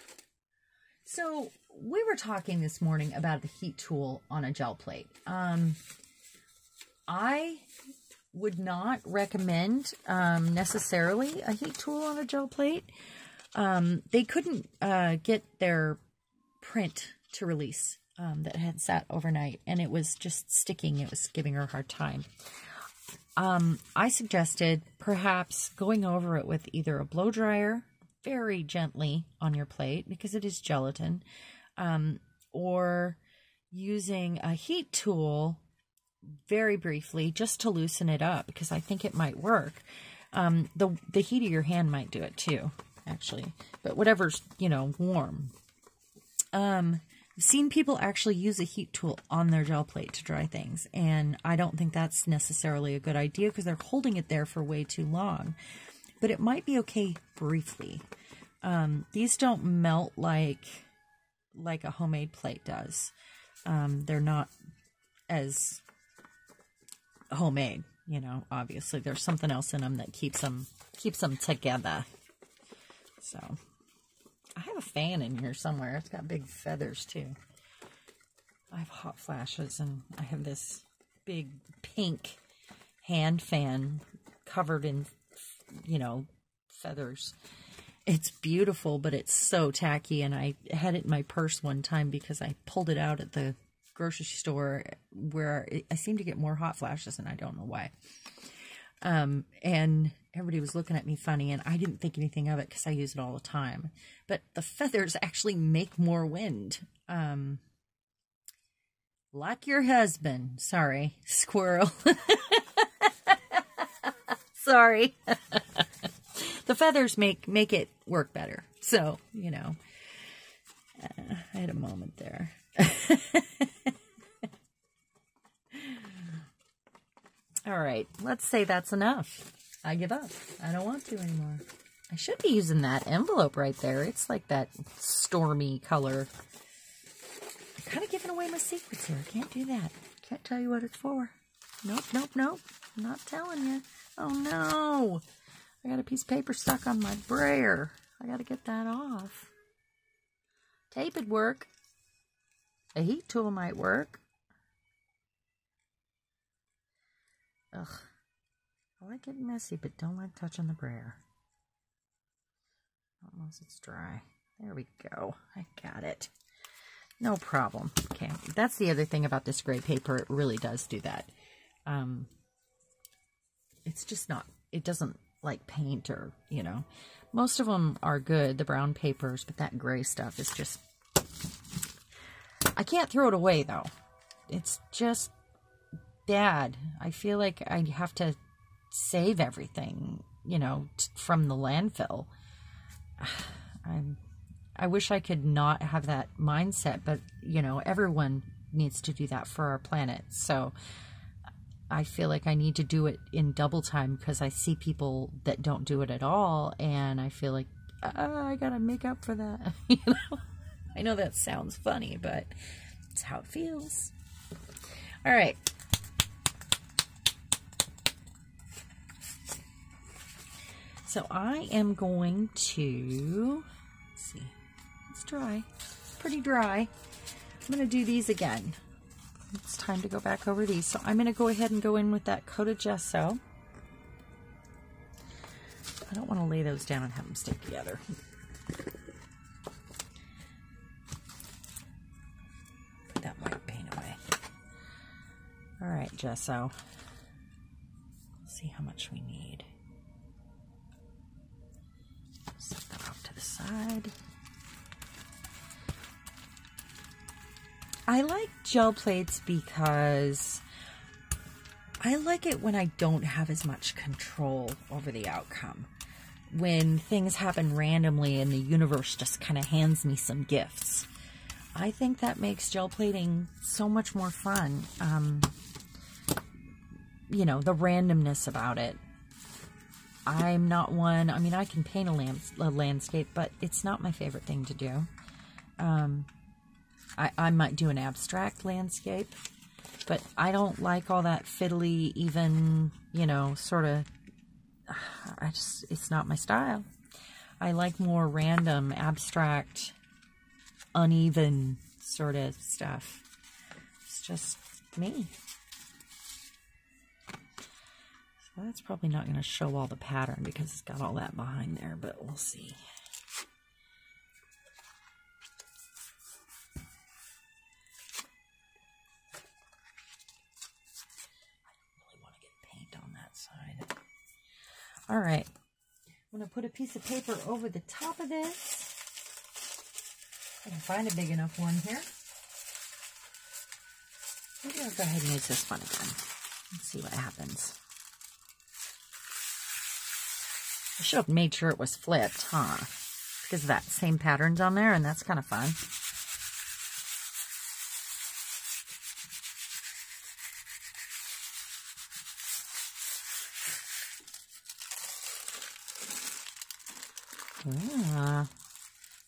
So, we were talking this morning about the heat tool on a gel plate. I would not recommend necessarily a heat tool on a gel plate. They couldn't get their print to release that had sat overnight, and it was just sticking. It was giving her a hard time. I suggested perhaps going over it with either a blow dryer very gently on your plate because it is gelatin, or using a heat tool very briefly just to loosen it up, because I think it might work. The heat of your hand might do it too, actually, but whatever's, you know, warm. I've seen people actually use a heat tool on their gel plate to dry things, and I don't think that's necessarily a good idea because they're holding it there for way too long. But it might be okay briefly. These don't melt like a homemade plate does. They're not as homemade, you know. Obviously, there's something else in them that keeps them together. So, I have a fan in here somewhere. It's got big feathers too. I have hot flashes, and I have this big pink hand fan covered in, you know, feathers. It's beautiful, but it's so tacky, and I had it in my purse one time because I pulled it out at the grocery store where I seem to get more hot flashes, and I don't know why. And everybody was looking at me funny, and I didn't think anything of it because I use it all the time. But the feathers actually make more wind. Like your husband. Sorry, squirrel. Sorry. The feathers make it work better. So, you know, I had a moment there. All right, let's say that's enough. I give up. I don't want to anymore. I should be using that envelope right there. It's like that stormy color. I'm kind of giving away my secrets here. I can't do that. Can't tell you what it's for. Nope, nope, nope. I'm not telling you. Oh, no. I got a piece of paper stuck on my brayer. I got to get that off. Tape would work. A heat tool might work. Ugh. I like getting messy, but don't like touching the brayer. Unless it's dry. There we go. I got it. No problem. Okay. That's the other thing about this gray paper. It really does do that. It's just not, it doesn't like paint or, you know. Most of them are good, the brown papers, but that gray stuff is just, I can't throw it away though. It's just bad. I feel like I have to save everything, you know, from the landfill. I wish I could not have that mindset, but, you know, everyone needs to do that for our planet. So I feel like I need to do it in double time because I see people that don't do it at all, and I feel like I gotta make up for that. You know, I know that sounds funny, but it's how it feels. All right. So I am going to, let's see, it's dry, it's pretty dry. I'm going to do these again. It's time to go back over these. So I'm going to go ahead and go in with that coated gesso. I don't want to lay those down and have them stick together. Put that white paint away. All right, gesso. Let's see how much we need. Set that off to the side. I like gel plates because I like it when I don't have as much control over the outcome. When things happen randomly and the universe just kind of hands me some gifts. I think that makes gel plating so much more fun. You know, the randomness about it. I'm not one, I mean, I can paint a landscape, but it's not my favorite thing to do. I might do an abstract landscape, but I don't like all that fiddly, even, you know, sort of, it's not my style. I like more random, abstract, uneven sort of stuff. It's just me. So that's probably not going to show all the pattern because it's got all that behind there, but we'll see. All right, I'm going to put a piece of paper over the top of this. I can find a big enough one here. Maybe I'll go ahead and use this one again. Let's see what happens. I should have made sure it was flipped, huh? Because of that same pattern's on there, and that's kind of fun.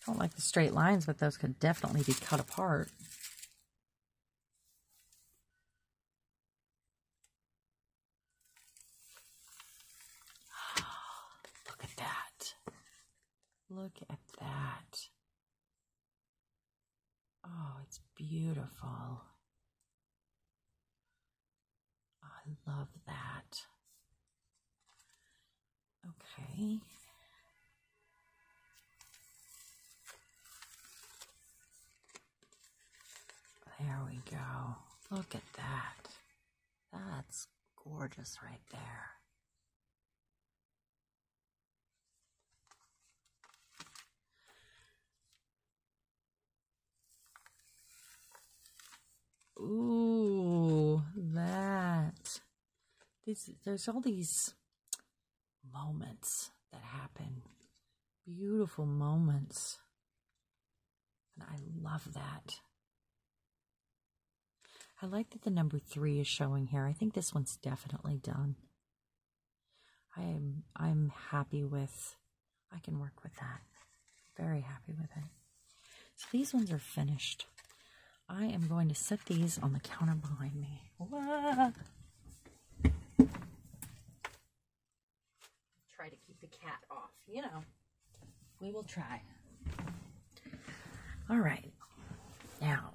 Don't like the straight lines, but those could definitely be cut apart. Look at that. Look at that. Oh, it's beautiful. I love that. Okay. There we go. Look at that. That's gorgeous right there. Ooh, that. There's all these moments that happen. Beautiful moments. And I love that. I like that the number 3 is showing here. I think this one's definitely done. I'm happy with, I can work with that. Very happy with it. So these ones are finished. I am going to set these on the counter behind me. Whoa. Try to keep the cat off, you know. We will try. All right. Now,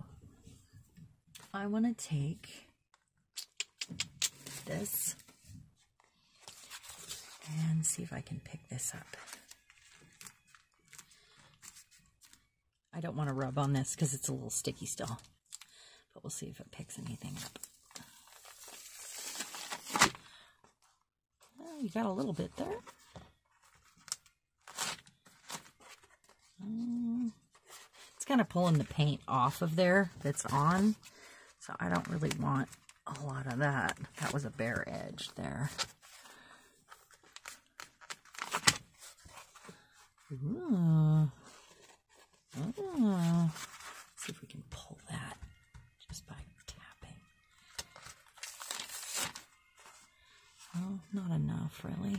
I want to take this and see if I can pick this up. I don't want to rub on this because it's a little sticky still, but we'll see if it picks anything up. Oh, you got a little bit there. It's kind of pulling the paint off of there that's on. So I don't really want a lot of that. That was a bare edge there. Ooh. Ooh. See if we can pull that just by tapping. Oh, not enough, really.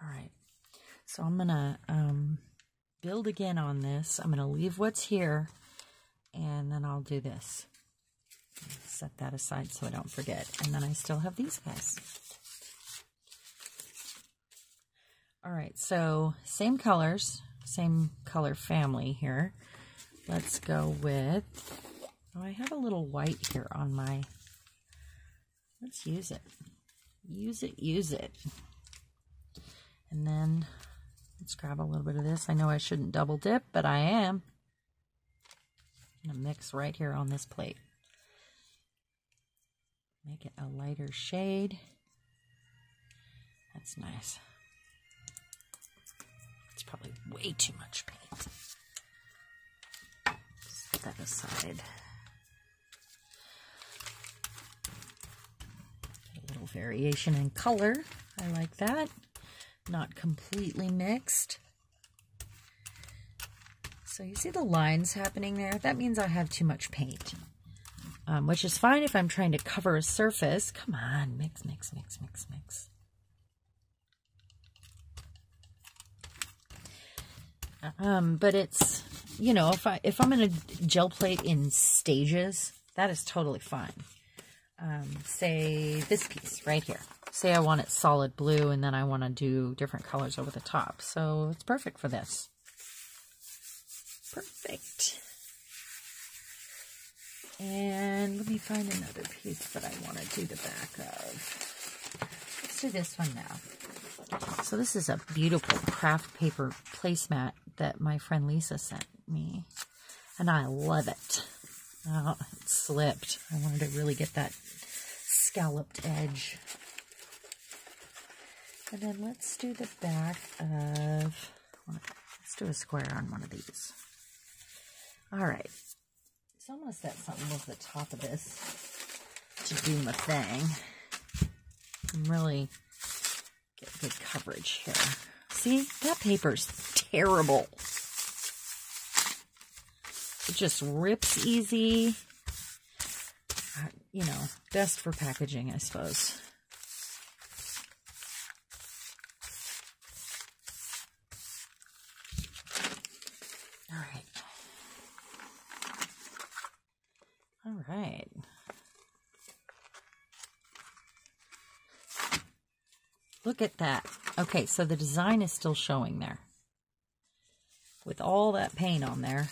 All right. So I'm going to build again on this. I'm going to leave what's here, and then I'll do this. Set that aside so I don't forget. And then I still have these guys. All right, so same colors, same color family here. Let's go with, oh, I have a little white here on my, let's use it. Use it, use it. And then let's grab a little bit of this. I know I shouldn't double dip, but I am. I'm gonna mix right here on this plate. Make it a lighter shade. That's nice. It's probably way too much paint. Set that aside. Get a little variation in color. I like that. Not completely mixed. So you see the lines happening there? That means I have too much paint. Which is fine if I'm trying to cover a surface. Come on, mix, mix, mix, mix, mix. But it's, you know, if I'm going to gel plate in stages, that is totally fine. Say this piece right here. Say I want it solid blue and then I want to do different colors over the top. So it's perfect for this. Perfect. And let me find another piece that I want to do the back of. Let's do this one now. So this is a beautiful craft paper placemat that my friend Lisa sent me. And I love it. Oh, it slipped. I wanted to really get that scalloped edge. And then let's do the back of, let's do a square on one of these. All right. So I'm going to set something over the top of this to do my thing. And really get good coverage here. See, that paper's terrible. It just rips easy. You know, best for packaging, I suppose. All right. Look at that. Okay, so the design is still showing there. With all that paint on there.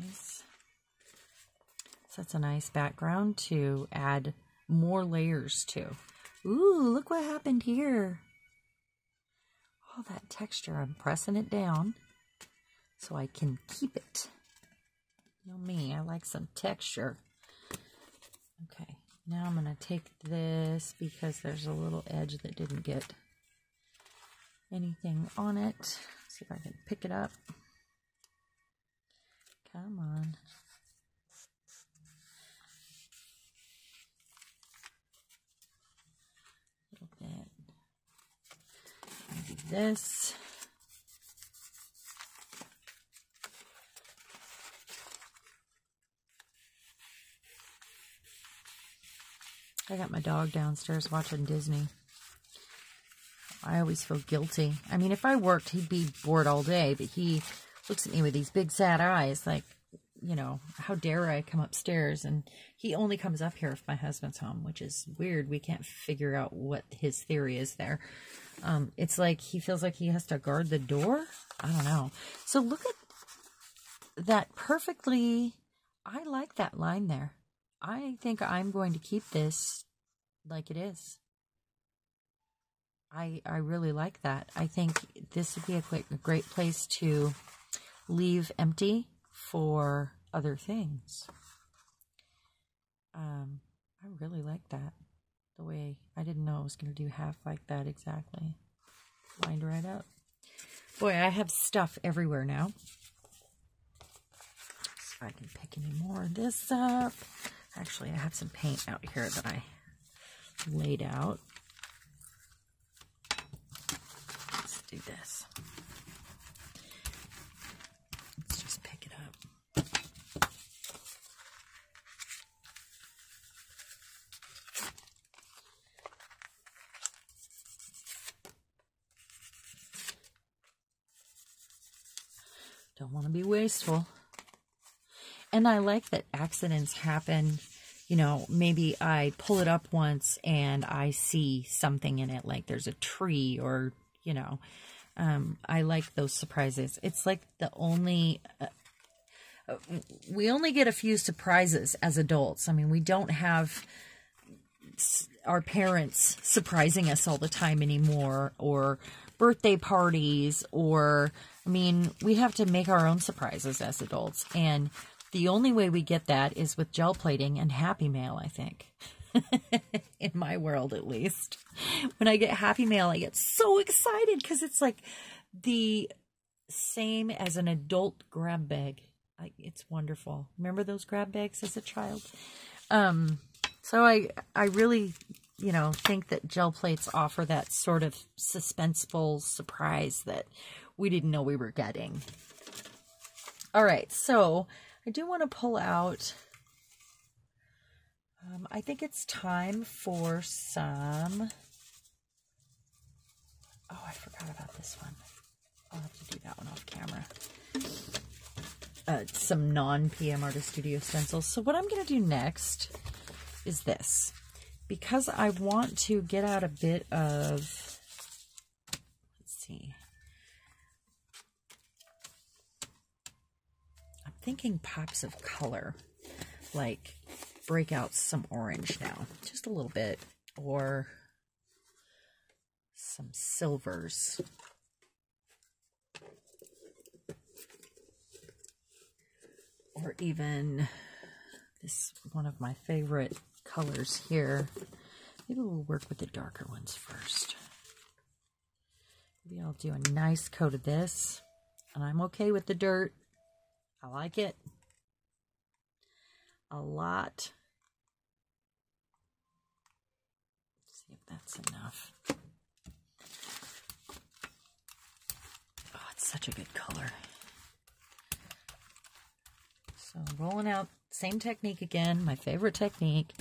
Nice. So that's a nice background to add more layers to. Ooh, look what happened here. All that texture, I'm pressing it down so I can keep it. You know me, I like some texture. Okay, now I'm going to take this because there's a little edge that didn't get anything on it. See if I can pick it up. Come on. A little bit. Maybe this. I got my dog downstairs watching Disney. I always feel guilty. I mean, if I worked, he'd be bored all day, but he looks at me with these big sad eyes like, you know, how dare I come upstairs? And he only comes up here if my husband's home, which is weird. We can't figure out what his theory is there. It's like he feels like he has to guard the door. I don't know. So look at that perfectly. I like that line there. I think I'm going to keep this like it is. I really like that. I think this would be a great place to leave empty for other things. I really like that. The way, I didn't know I was going to do half like that exactly. Lined right up. Boy, I have stuff everywhere now. See if I can pick any more of this up. Actually, I have some paint out here that I laid out. Let's do this. Let's just pick it up. Don't want to be wasteful. And I like that accidents happen. You know, maybe I pull it up once and I see something in it, like there's a tree or, you know, I like those surprises. It's like the only, we only get a few surprises as adults. I mean, we don't have our parents surprising us all the time anymore, or birthday parties, or, I mean, we have to make our own surprises as adults. And the only way we get that is with gel plating and Happy Mail, I think. In my world, at least. When I get Happy Mail, I get so excited because it's like the same as an adult grab bag. It's wonderful. Remember those grab bags as a child? So I really, you know, think that gel plates offer that sort of suspenseful surprise that we didn't know we were getting. All right, so I do want to pull out, I think it's time for some, oh, I forgot about this one. I'll have to do that one off camera. Some non-PM Artist Studio stencils. So what I'm going to do next is this. Because I want to get out a bit of, let's see. I'm thinking pops of color. Like break out some orange now. Just a little bit. Or some silvers. Or even this one of my favorite colors here. Maybe we'll work with the darker ones first. Maybe I'll do a nice coat of this. And I'm okay with the dirt. I like it a lot. Let's see if that's enough. Oh, it's such a good color. So rolling out, same technique again, my favorite technique.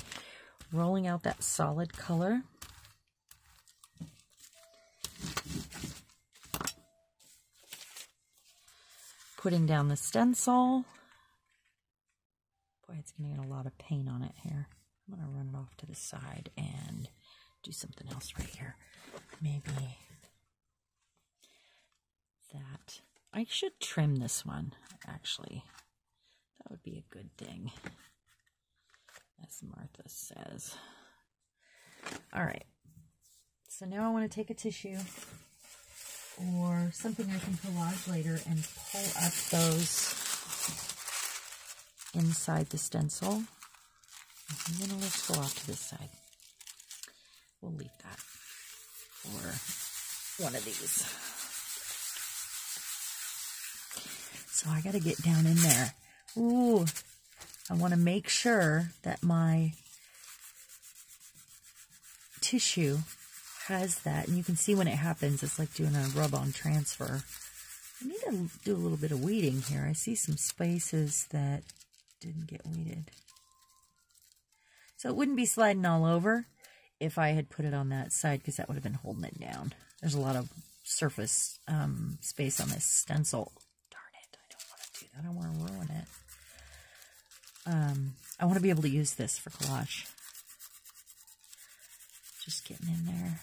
Rolling out that solid color. Putting down the stencil. Boy, it's going to get a lot of paint on it here. I'm going to run it off to the side and do something else right here. Maybe that. I should trim this one, actually. That would be a good thing, as Martha says. All right. So now I want to take a tissue or something I can collage later and pull up those inside the stencil. And then let's go off to this side. We'll leave that for one of these. So I got to get down in there. Ooh, I want to make sure that my tissue has that, and you can see when it happens, it's like doing a rub-on transfer. I need to do a little bit of weeding here. I see some spaces that didn't get weeded. So it wouldn't be sliding all over if I had put it on that side, because that would have been holding it down. There's a lot of surface space on this stencil. Darn it, I don't want to do that. I don't want to ruin it. I want to be able to use this for collage. Just getting in there.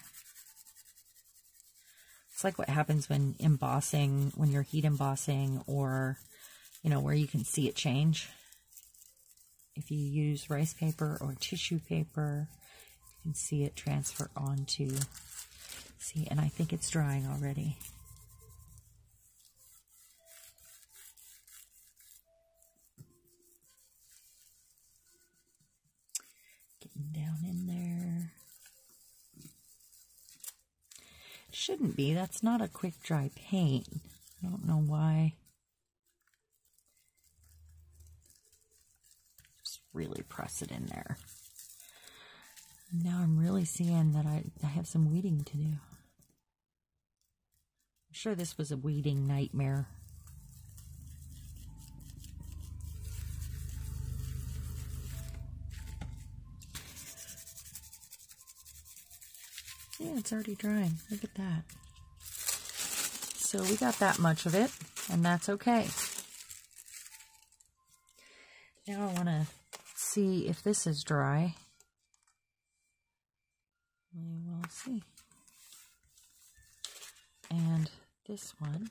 It's like what happens when embossing, when you're heat embossing, or, you know, where you can see it change. If you use rice paper or tissue paper, you can see it transfer onto, see, and I think it's drying already. Getting down in there. Shouldn't be. That's not a quick dry paint. I don't know why. Just really press it in there. And now I'm really seeing that I have some weeding to do. I'm sure this was a weeding nightmare. Yeah, it's already drying. Look at that. So we got that much of it, and that's okay. Now I want to see if this is dry. We will see. And this one.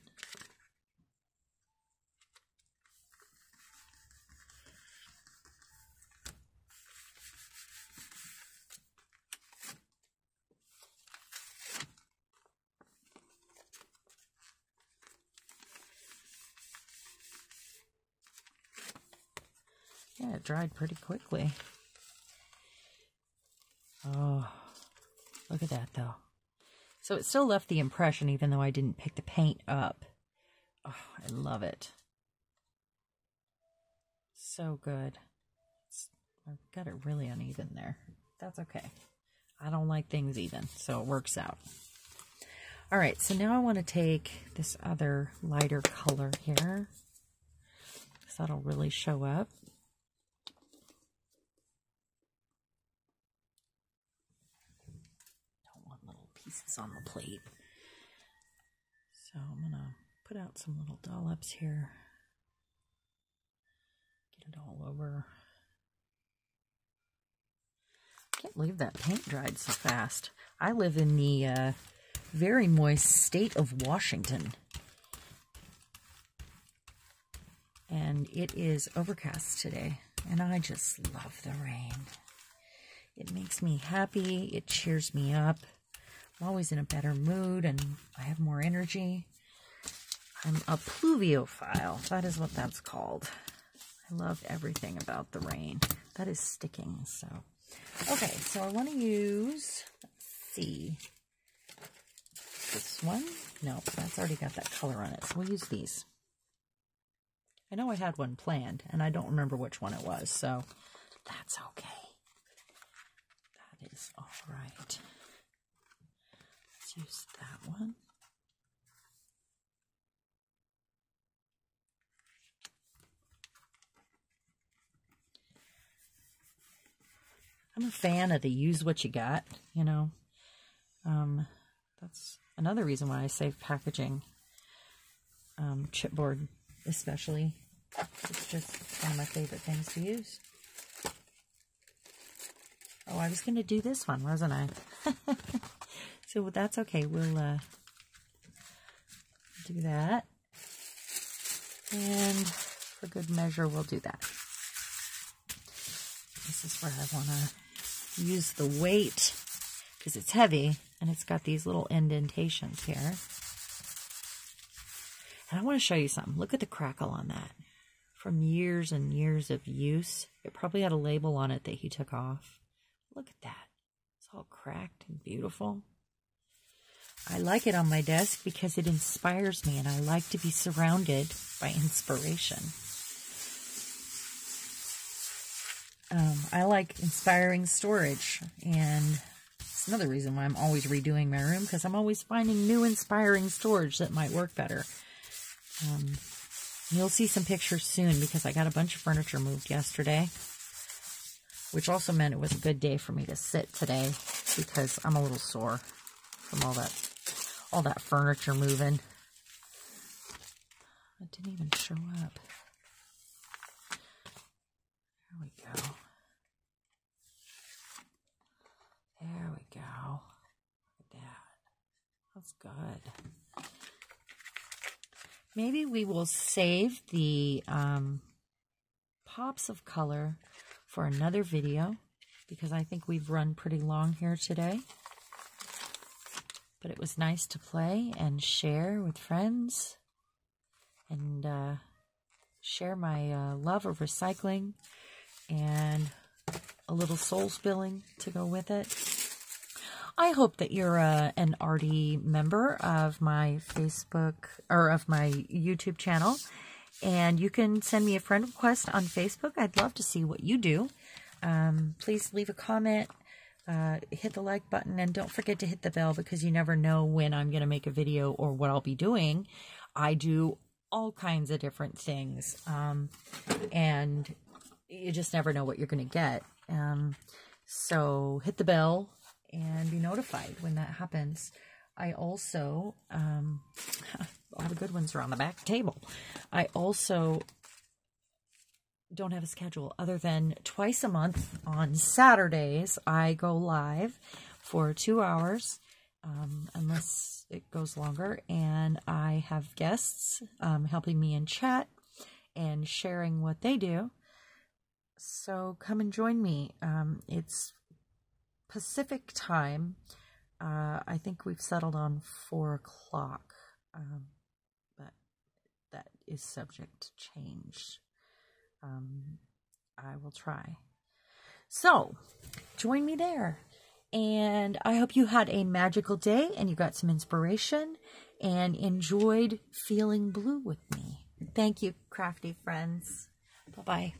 Yeah, it dried pretty quickly. Oh, look at that though. So it still left the impression even though I didn't pick the paint up. Oh, I love it. So good. I've got it really uneven there. That's okay. I don't like things even, so it works out. All right, so now I want to take this other lighter color here, because that'll really show up. Pieces on the plate. So I'm going to put out some little dollops here. Get it all over. Can't believe that paint dried so fast. I live in the very moist state of Washington. And it is overcast today. And I just love the rain. It makes me happy. It cheers me up. I'm always in a better mood and I have more energy. I'm a pluviophile. That is what that's called. I love everything about the rain. That is sticking, so. Okay, so I want to use, let's see, this one. No, that's already got that color on it, so we'll use these. I know I had one planned, and I don't remember which one it was, so that's okay. That is all right. Let's use that one. I'm a fan of the use what you got, you know. That's another reason why I save packaging. Chipboard especially. It's just one of my favorite things to use. Oh, I was going to do this one, wasn't I? So that's okay. We'll do that. And for good measure, we'll do that. This is where I want to use the weight because it's heavy and it's got these little indentations here. And I want to show you something. Look at the crackle on that. From years and years of use. It probably had a label on it that he took off. Look at that. It's all cracked and beautiful. I like it on my desk because it inspires me and I like to be surrounded by inspiration. I like inspiring storage, and it's another reason why I'm always redoing my room, because I'm always finding new inspiring storage that might work better. You'll see some pictures soon because I got a bunch of furniture moved yesterday, which also meant it was a good day for me to sit today because I'm a little sore from all that furniture moving. It didn't even show up. There we go. There we go. Look at that. That's good. Maybe we will save the pops of color for another video because I think we've run pretty long here today. But it was nice to play and share with friends and share my love of recycling and a little soul spilling to go with it. I hope that you're an arty member of my Facebook or of my YouTube channel, and you can send me a friend request on Facebook. I'd love to see what you do. Please leave a comment, hit the like button, and don't forget to hit the bell because you never know when I'm going to make a video or what I'll be doing. I do all kinds of different things, and you just never know what you're going to get. So hit the bell and be notified when that happens. I also, all the good ones are on the back table. I also don't have a schedule other than twice a month on Saturdays. I go live for 2 hours, unless it goes longer, and I have guests helping me in chat and sharing what they do. So come and join me. It's Pacific time. I think we've settled on 4 o'clock, but that is subject to change. I will try. So join me there, and I hope you had a magical day and you got some inspiration and enjoyed feeling blue with me. Thank you, crafty friends. Bye-bye.